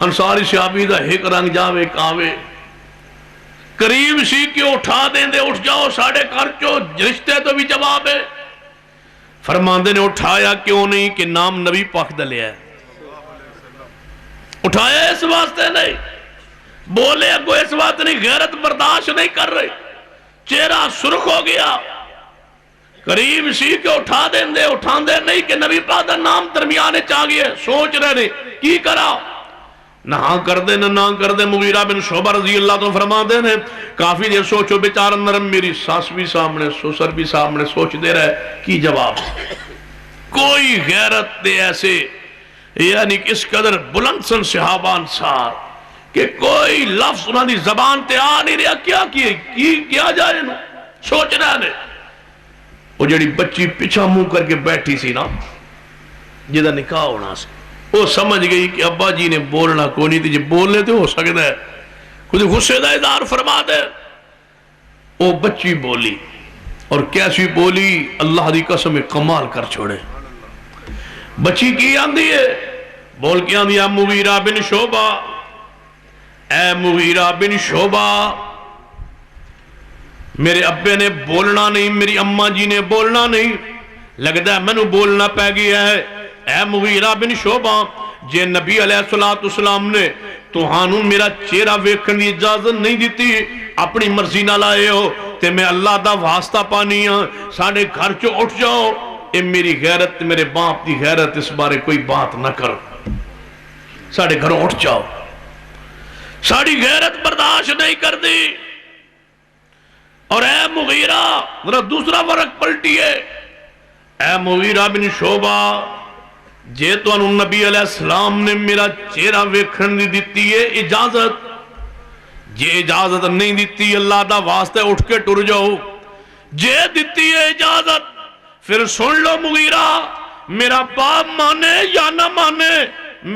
انصاری صحابی دا ایک رنگ جاوے کاوے، قریب سی کہ اٹھا دیں دے اٹھ جاؤ ساڑھے گھر چو رشتے تو بھی جواب ہے۔ فرماندے نے اٹھایا کیوں نہیں کہ نام نبی پاک دا لیا ہے، اٹھایا اس واسطے نہیں، بولے اگو اس واسطے نہیں، غیرت برداشت نہیں کر رہے، چہرہ سرخ ہو گیا، قریب سی کہ اٹھا دیں دے اٹھا دیں نہیں کہ نبی پاک دا نام درمیانے چاہ گئے، سوچ رہے نے کی کرا، نہ ہاں کر دے نہ کر دے۔ مغیرہ بن شعبہ رضی اللہ تو فرما دے نے کافی دیر سوچو بیچارہ نرم، میری ساس بھی سامنے سسر بھی سامنے، سوچ دے رہے کی جواب، کوئی غیرت دے ایسے یعنی اس قدر بلند سن صحابہ انصار کہ کوئی لفظ انہوں نے زبان تے آ نہیں رہا، کیا جائے نا سوچ رہے نے۔ وہ جڑی بچی پیچھا منہ کر کے بیٹھی سی نا جدہ نکاح ہونا سی، وہ سمجھ گئی کہ ابا جی نے بولنا کو نہیں تھی، جب بولنے تو ہو سکتا ہے کچھ غصے دا اظہار فرما دے۔ وہ بچی بولی اور کیسی بولی اللہ دی قسم کمال کر چھوڑے۔ بچی کی آندھی ہے بول کے آندھی ہے مغیرہ بن شعبہ، اے مغیرہ بن شعبہ میرے ابے نے بولنا نہیں، میری اماں جی نے بولنا نہیں، لگتا ہے میں نے بولنا پہ گیا ہے۔ اے مغیرہ بن شعبہ جے نبی علیہ السلام نے تو ہانوں میرا چہرہ ویکھن دی اجازت نہیں دیتی، اپنی مرضی نہ لائے ہو تے میں اللہ دا واسطہ پانی ہاں، ساڑھے گھر چو اٹھ جاؤ، اے میری غیرت میرے باپ دی غیرت اس بارے کوئی بات نہ کرو، ساڑھے گھروں اٹھ جاؤ، ساڑھی غیرت برداشت نہیں کر دی۔ اور اے مغیرہ ذرا دوسرا ورق پلٹیے، اے مغیرہ بن شعبہ جے تو انہوں نبی علیہ السلام نے میرا چہرہ ویکھن دی دیتی ہے اجازت، جے اجازت نہیں دیتی اللہ دا واسطے اٹھ کے ٹر جاؤ، جے دیتی ہے اجازت پھر سن لو مغیرہ، میرا باپ مانے یا نہ مانے،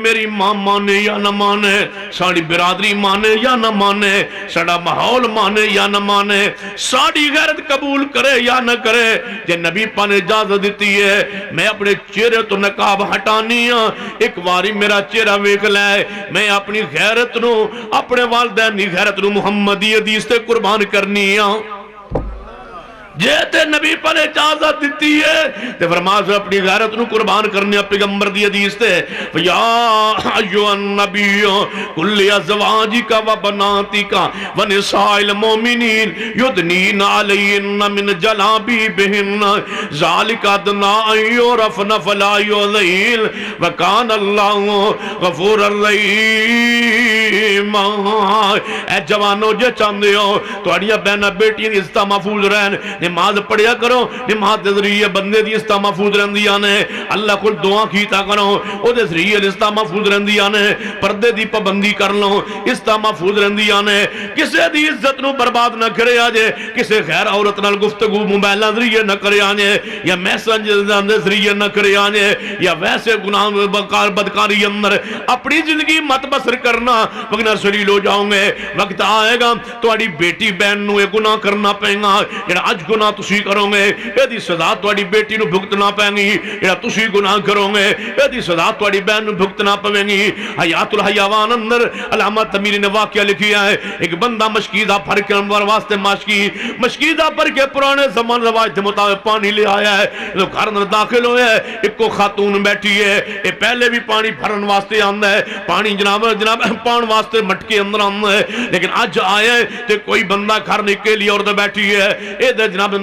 میری ماں مانے یا نہ مانے، ساڑی برادری مانے یا نہ مانے، ساڑا ماحول مانے یا نہ مانے، ساڑی غیرت قبول کرے یا نہ کرے، جے نبی پاک نے اجازت دیتی ہے میں اپنے چہرے تو نقاب ہٹانی ہاں، ایک واری میرا چہرہ ویکھ لائے، میں اپنی غیرت نو اپنے والدین دی غیرت نو محمدی حدیث تے قربان کرنی ہاں۔ جیتے نبی پر اجازت دیتی ہے تے فرمایا سے اپنی غیرت نو قربان کرنے پیغمبر دی حدیث تے یا ایوہ النبی کل ازواجک و بناتک و نساء المومنین یدنین علیہن من جلابیبہن ذالک ادنا یعرفن فلا یؤذین وکان اللہ غفور الرحیم۔ اے جوانو جے چاندے ہو تو اڑیاں بہنہ بیٹی عزتہ محفوظ رہن، نماز پڑھیا کرو نماز دے ذریعے بندے دی استہ محفوظ رہندیاں نے اللہ کو دعا کیتا کرو او دے ذریعے استہ محفوظ رہندیاں نے پردے دی پابندی کر لو استہ محفوظ رہندیاں نے کسے دی عزت نو برباد نہ کرے آجے کسے غیر عورت نال گفتگو موبائلاں ذریعے نہ کرے آجے یا میسنجر دے ذریعے نہ کرے آجے یا ویسے گناہ بدکاری اندر اپنی زندگی مت بسر کرنا وگنا سلیل ہو جاؤں گے وقت آئے گا تواڈی بیٹی بہن نو یہ گناہ کرنا پے گا جڑا اج گناہ تسی کرو گے یہ دی سزا تواڈی بیٹی نو بھگتنا پے گی جڑا تسی گناہ کرو گے یہ دی سزا تواڈی بہن نو بھگتنا پے گی حیات الحیوان اندر علامہ تمیری نے واقعہ لکھیا ہے ایک بندہ مشکیدہ پھر کے انوار واسطے مشکیدہ پھر کے پرانے زمان رواج کے مطابق پانی لے آیا ہے تو گھر اندر داخل ہویا ہے ایک کو خاتون بیٹھی ہے یہ پہلے بھی پانی بھرن واسطے آندا ہے پانی جناب پان واسطے مٹکے اندر آندا ہے لیکن آج آیا ہے تو کوئی بندہ گھر نکلی اور بیٹھی ہے اے دے جناب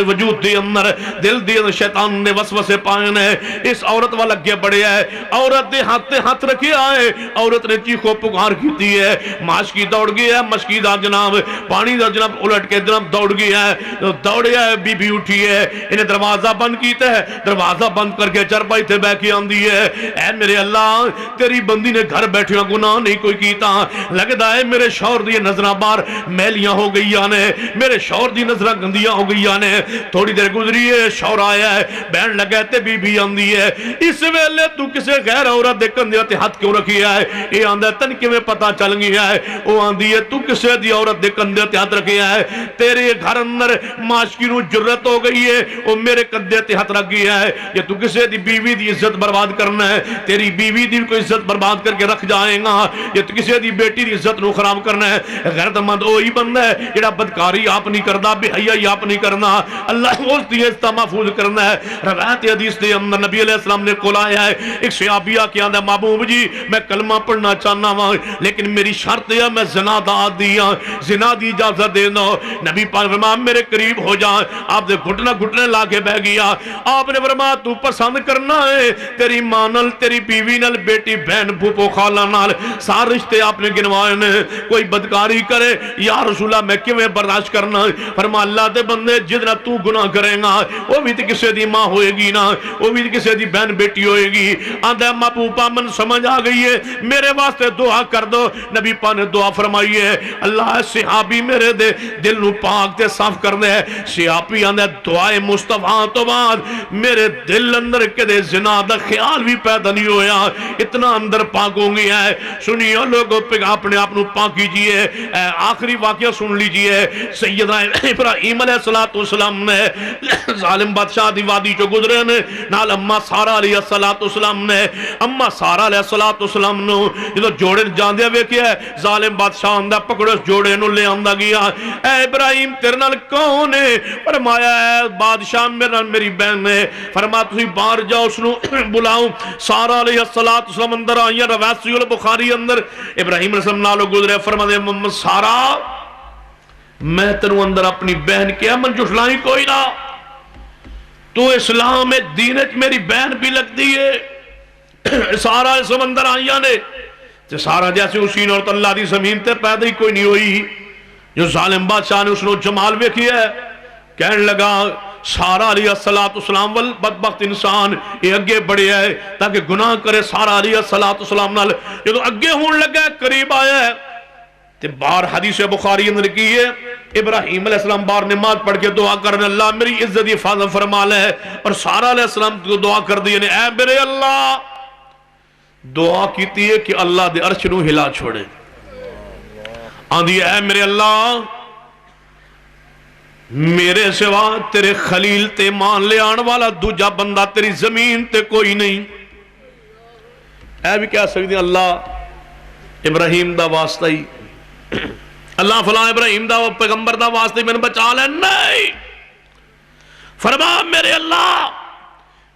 وجود دے اندر دل دے اندر شیطان نے وسوسے پائے ہیں اس عورت والا لگے بڑے ہے عورت دے ہاتھ رکھے آئے عورت نے چیخو پکار کیتی ہے ماشکی دوڑ گیا ہے مشکیدہ جناب پانی دا جناب الٹ کے جناب دوڑ گیا ہے دوڑیا ہے بی بی اٹھی ہے انہیں دروازہ بند کیتا ہے دروازہ بند کر کے چرپائی تھے بے کی آندی ہے اے میرے اللہ تیری بندی نے گھر بیٹھے گناہ نہیں کوئی کیتا لگتا ہے میرے شوہر دی نظرہ بار میلیاں ہو گئی آنے میرے شوہر دی نظرہ گندیاں ہو گئی آنے تھوڑی دیر گزری ہے شوہر آیا ہے بہن لگے بی بی آندی ہے اس ویلے تو کسے غیر عورت دے کندھے تے ہاتھ کیوں رکھی ہے یہ آندہ تن کی میں پتہ چل گیا ہے وہ آندی ہے تو کسے دی عورت دے کندھے تے ہاتھ رکھی ہے تیرے گھر اندر معاشقی نو جرت ہو گئی ہے وہ میرے کندھے تے ہاتھ رکھ گیا ہے یہ تو کسے دی بیوی دی عزت برباد کرنا ہے تیری بیوی دی کوئی عزت برباد کر کے رکھ جائیں گا یہ تو کسے دی بیٹی دی عزت نو خراب کرنا ہے غیرت مند وہی بندہ ہے جڑا بدکاری آپ نہیں کردا بے حیائی آپ نہیں کرنا اللہ اس دی عزت محفوظ کرنا ہے روایت حدیث دے اندر نبی علیہ السلام نے کول آیا ہے ایک صحابیہ کیا آندا محبوب جی میں کلمہ پڑھنا چاہنا ہوں لیکن میری شرط ہے میں زنا دا عادی ہوں زنا دی اجازت دے دو نبی پاک فرمایا میرے قریب ہو جا آپ نے گھٹنے لا کے بہ گیا آپ نے فرمایا تو پسند کرنا ہے تیری ماں نال تیری بیوی نال بیٹی بہن پھوپھو خالہ نال سارے رشتے آپ نے گنوائے نے کوئی بدکاری کرے یا رسول اللہ میں کیویں برداشت کرنا فرمایا اللہ دے بندے جتنا تو گناہ کرے گا وہ بھی تو کسے دی ماں ہوئے گی نا وہ بھی کسے دی بہن بیٹی ہوئے گی آندہ محبوبہ من سمجھ آ گئی ہے میرے واسطے دعا کر دو نبی پاک نے دعا فرمائی ہے اللہ صحابی میرے دل نو پاک تے صاف کر دے صحابی آندہ دعائے مصطفیٰ تو بعد میرے دل اندر کدے زنا دا خیال بھی پیدا نہیں ہویا اتنا اندر پاک ہوں گیا ہے سنیو لوگوں پہ اپنے آپ نو پاک کیجئے آخری واقعہ سن لیجئے سیدہ ابراہیم علیہ السلام نے ظالم بادشاہ دی وادی جو گزرے نے نال اممہ سارا علیہ السلام نے اممہ سارا علیہ السلام نے جو جوڑے جاندے ہوئے کیا ہے ظالم بادشاہ اندہ پکڑے اس جوڑے نو لے آندہ گیا اے ابراہیم تیرے نال کون ہے فرمایا ہے بادشاہ میری بہن ہے فرمایا تسی باہر جاؤ اس نو بلاؤں سارا علیہ السلام اندر آئیے روایت البخاری اندر ابراہیم علیہ السلام نالو گزرے فرمایا محمد سارا میں تنو اندر اپنی بہن کیا من جھٹلائی کوئی نہ تو اسلام دینت میری بہن بھی لگ دی ہے سارا اس اندر آئیاں نے تو سارا جیسے حسین اور اللہ دی زمین تے پیدا ہی کوئی نہیں ہوئی جو ظالم بادشاہ نے اس نے جمال بھی کیا ہے کہنے لگا سارا علیہ السلام والبدبخت انسان یہ اگے بڑھے ہے تاکہ گناہ کرے سارا علیہ السلام نال یہ تو اگے ہون لگا ہے قریب آیا ہے تے بار حدیث بخاری اندر کی ہے ابراہیم علیہ السلام بار نماز پڑھ کے دعا کرنے اللہ میری عزت حفاظت فرما لے اور سارا علیہ السلام کو دعا کر دی اے میرے اللہ دعا کیتی ہے کہ اللہ دے عرش نو ہلا چھوڑے آندھی اے میرے اللہ میرے سوا تیرے خلیل تے مان لے آن والا دوجہ بندہ تیری زمین تے کوئی نہیں اے بھی کہہ سکتے ہیں اللہ ابراہیم دا واسطہ ہی اللہ فلاں ابراہیم دا پیغمبر دا واسطے میں نے بچا لے نہیں فرما میرے اللہ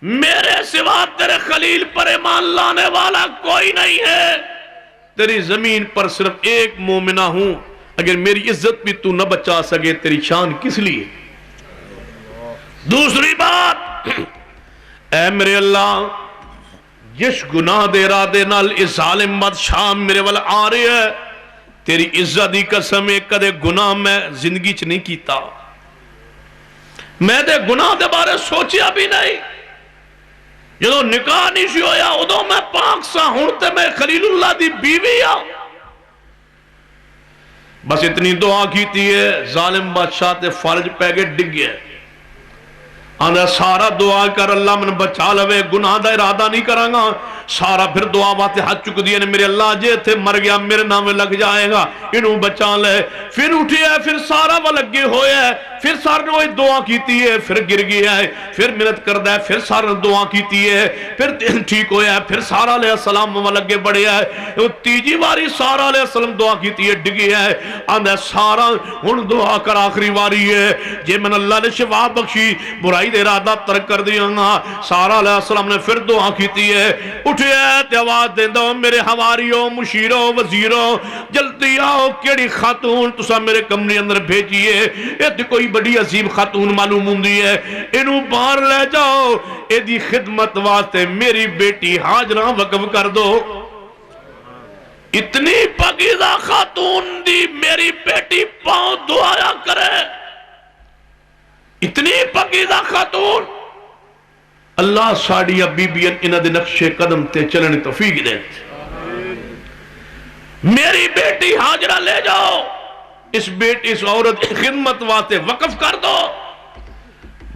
میرے سوا تیرے خلیل پر ایمان لانے والا کوئی نہیں ہے تیری زمین پر صرف ایک مومنہ ہوں اگر میری عزت بھی تو نہ بچا سکے تیری شان کس لیے دوسری بات اے میرے اللہ جس گناہ دے ارادے نال اس ظالم بادشاہ میرے والا آ رہے ہے تیری عزت دی قسم کدے گناہ میں زندگی چ نہیں کیتا میں دے گناہ دے بارے سوچیا بھی نہیں، جدو نکاح نہیں سی ہویا ادو میں پاک سا ہوں تے میں خلیل اللہ دی بیوی آ، بس اتنی دعا کیتی ہے، ظالم بادشاہ تے فالج پہ گئے ڈگ گیا، آندھا سارا دعا کر اللہ من بچا لوے، گناہ دا ارادہ نہیں کرانگا، سارا پھر دعا باتے ہاتھ چک دیا نے، میرے اللہ جے تھے مر گیا میرے نام لگ جائے گا، انہوں بچا لے، پھر اٹھی ہے، پھر سارا وہ لگے ہوئے ہے، پھر سارا نے وہی دعا کیتی ہے، پھر گر گیا ہے، پھر منت کر دیا ہے، پھر سارا دعا کیتی ہے، پھر ٹھیک ہویا ہے، پھر سارا علیہ السلام وہ لگے بڑے ہے، تیجی باری سارا علیہ السلام دعا کیتی ہے ڈگی ہے، آندھا سارا ان دعا کر آخری باری ہے، جے من اللہ نے شفا بخشی برائی دے ارادہ ترک کر دیا گا، سارا علیہ السلام نے پھر دعا کیتی ہے، اٹھے تے آواز دیں دو میرے حواریوں مشیروں وزیروں جلدی آؤ، کیڑی خاتون تسا میرے کمرے اندر بھیجیے، یہ تے کوئی بڑی عظیم خاتون معلوم ہوندی ہے، انہوں باہر لے جاؤ، اے دی خدمت واسطے میری بیٹی حاجرہ وقف کر دو۔ اتنی پاکیزہ خاتون دی میری بیٹی پاؤں دعایا کرے، اتنی پاکیزہ خاتون، اللہ ساڑی بی بیان انہ دے نقش قدم تے چلنے توفیق دے، میری بیٹی حاجرہ لے جاؤ، اس بیٹی اس عورت خدمت واسطے وقف کر دو۔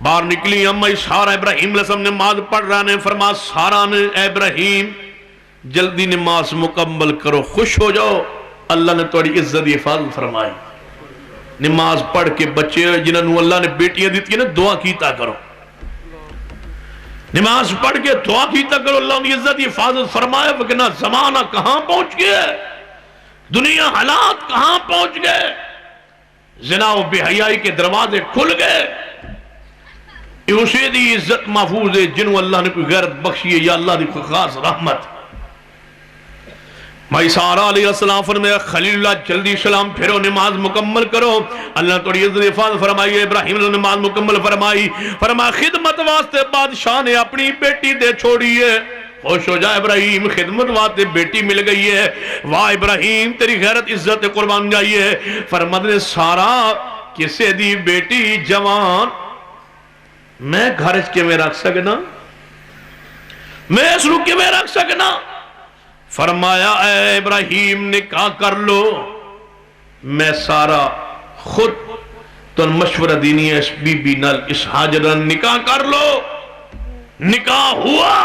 باہر نکلی امی سارا ابراہیم علیہ السلام نماز پڑھ رہا نے، فرما سارا نے اے ابراہیم جلدی نماز مکمل کرو، خوش ہو جاؤ، اللہ نے توڑی عزت حفاظت فرمائی۔ نماز پڑھ کے بچے جنہوں اللہ نے بیٹیاں دیتی ہیں دعا کیتا کرو، نماز پڑھ کے دعا کیتا کرو، اللہ نے عزت حفاظت فرمائے، وگرنہ زمانہ کہاں پہنچ گئے، دنیا حالات کہاں پہنچ گئے، زنا و بے حیائی کے دروازے کھل گئے، یہ اسی دی عزت محفوظ ہے جنہوں اللہ نے کوئی غیرت بخشی ہے یا اللہ دی کوئی خاص رحمت۔ مائی سارا علیہ السلام فرمایا خلیل اللہ جلدی سلام پھرو نماز مکمل کرو، اللہ توڑی عزت حفاظت فرمائی، ابراہیم نے نماز مکمل فرمائی، فرمایا خدمت واسطے بادشاہ نے اپنی بیٹی دے چھوڑی ہے، خوش ہو جائے ابراہیم خدمت واسطے بیٹی مل گئی ہے، واہ ابراہیم تیری غیرت عزت قربان جائی ہے۔ فرمایا نے سارا کسے دی بیٹی جوان میں گھرج کے میں رکھ سکنا، میں اس رکھ کے میں رکھ سکنا، فرمایا اے ابراہیم نکاح کر لو، میں سارا خود تو مشورہ دینی ہے اس بی بی نل اس حاجرہ نکاح کر لو، نکاح ہوا،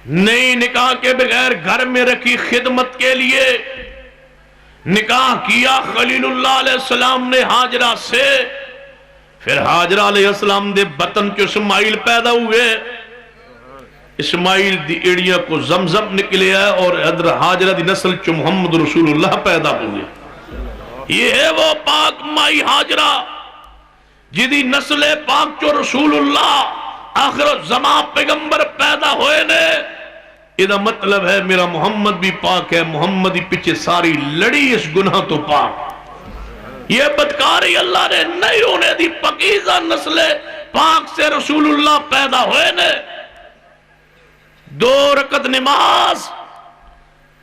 نئی نکاح کے بغیر گھر میں رکھی خدمت کے لیے، نکاح کیا خلیل اللہ علیہ السلام نے حاجرہ سے، پھر حاجرہ علیہ السلام دے بطن کے اسماعیل پیدا ہوئے، اسماعیل دی ایڑیاں کو زمزم نکلے ہے اور حضرت حاجرہ دی نسل چو محمد رسول اللہ پیدا ہوئے، یہ ہے وہ پاک مائی حاجرہ جدی نسل پاک چو رسول اللہ آخر زمان پیغمبر پیدا ہوئے نے، یہ مطلب ہے میرا محمد بھی پاک ہے، محمد ہی پچھے ساری لڑی اس گناہ تو پاک، یہ بدکاری اللہ نے نہیں ہونے دی، پاکیزہ نسل پاک سے رسول اللہ پیدا ہوئے نے، 2 رکعت نماز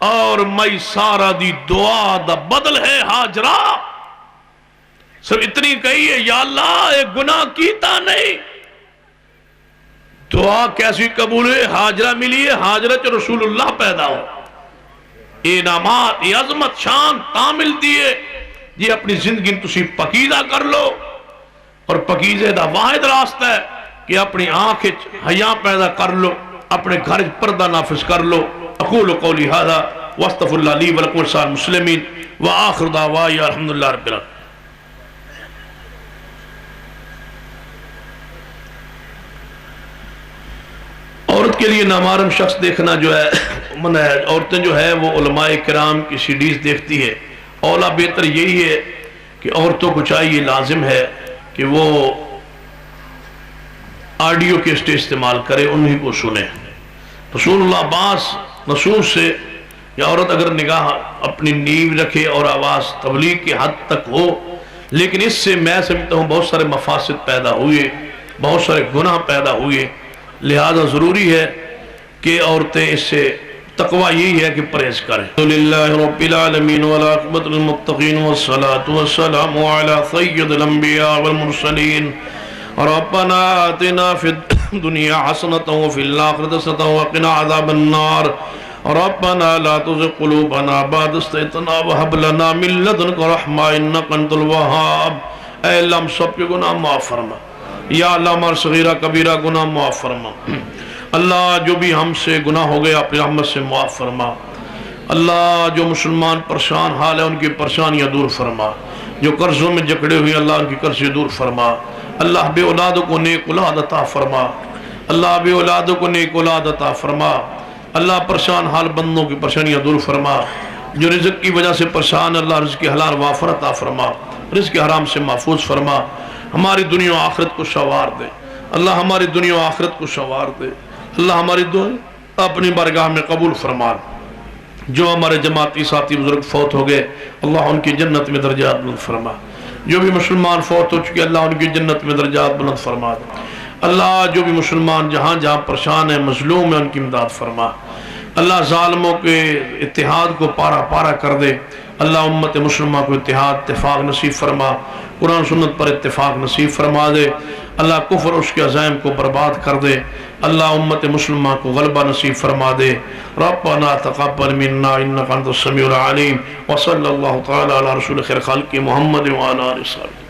اور مائی سارا دی دعا دا بدل ہے حاجرہ، سب اتنی کہی ہے یا اللہ ایک گناہ کیتا نہیں، دعا کیسی قبول ہے، حاجرہ ملی ہے، حاجرہ چو رسول اللہ پیدا ہو، انعامات یہ عظمت شان تامل دیئے، یہ اپنی زندگی تسی پاکیزہ کر لو، اور پاکیزہ دا واحد راستہ ہے کہ اپنی آنکھ حیا پیدا کر لو، اپنے گھر پردہ نافذ کر لو۔ اقول قولی ھذا واستغفر اللہ لی ولکم ولسائر المسلمین وآخر دعوانا الحمدللہ رب العالمین۔ عورت کے لیے نامحرم شخص دیکھنا جو ہے منع ہے، عورتیں جو ہے وہ علماء کرام کی سیڈیز دیکھتی ہے، اولا بہتر یہی ہے کہ عورتوں کو چاہیے لازم ہے کہ وہ آڈیو کے اسٹے استعمال کرے، انہی کو سنیں۔ رسول اللہ عباس نصوص سے یا عورت اگر نگاہ اپنی نیو رکھے اور آواز تبلیغ کی حد تک ہو، لیکن اس سے میں سمجھتا ہوں بہت سارے مفاسد پیدا ہوئے، بہت سارے گناہ پیدا ہوئے، لہذا ضروری ہے کہ عورتیں اس سے تقوی یہی ہے کہ پرہیز کریں۔ للہ رب العالمین والعاقبۃ للمتقین والصلاة والسلام علی سید الانبیاء والمرسلین۔ ربنا آتنا فی الدنیا حسنۃ وفی الآخرۃ حسنۃ وقنا عذاب النار۔ ربنا لا تزغ قلوبنا بعد إذ هديتنا وهب لنا من لدنك رحمة إنك أنت الوهاب۔ اے اللہ ہم سب کے گناہ معاف فرما، یا اللہ ہمارا صغیرہ کبیرہ گناہ معاف فرما۔ اللہ جو بھی ہم سے گناہ ہو گئے اپنی رحمت سے معاف فرما۔ اللہ جو مسلمان پریشان حال ہے ان کی پریشانیاں دور فرما، جو قرضوں میں جکڑے ہوئے اللہ ان کی قرضیں دور فرما۔ اللہ بے اولادوں کو نیک اولاد عطا فرما، اللہ بے اولادوں کو نیک اولاد عطا فرما۔ اللہ پریشان حال بندوں کی پریشانیاں دور فرما، جو رزق کی وجہ سے پریشان اللہ رزق حلال وافر عطا فرما، رزق حرام سے محفوظ فرما۔ ہماری دنیا و آخرت کو سنوار دے اللہ، ہماری دنیا و آخرت کو سنوار دے اللہ، ہماری دعا اپنی بارگاہ میں قبول فرما۔ جو ہمارے جماعتی ساتھی بزرگ فوت ہو گئے اللہ ان کی جنت میں درجات بلند فرما، جو بھی مسلمان فوت ہو چکے اللہ ان کی جنت میں درجات بلند فرما۔ اللہ جو بھی مسلمان جہاں جہاں پریشان ہیں مظلوم ہیں ان کی امداد فرما۔ اللہ ظالموں کے اتحاد کو پارا پارا کر دے اللہ، امت مسلمہ کو اتفاق نصیب فرما، قرآن سنت پر اتفاق نصیب فرما دے اللہ، کفر اس کے عزائم کو برباد کر دے اللہ، امت مسلمہ کو غلبہ نصیب فرما دے۔ ربنا تقبل منا انک انت السمیع العلیم، وصلی اللہ تعالی علی رسول خیر خلق محمد وعلی آلہ وصحبہ۔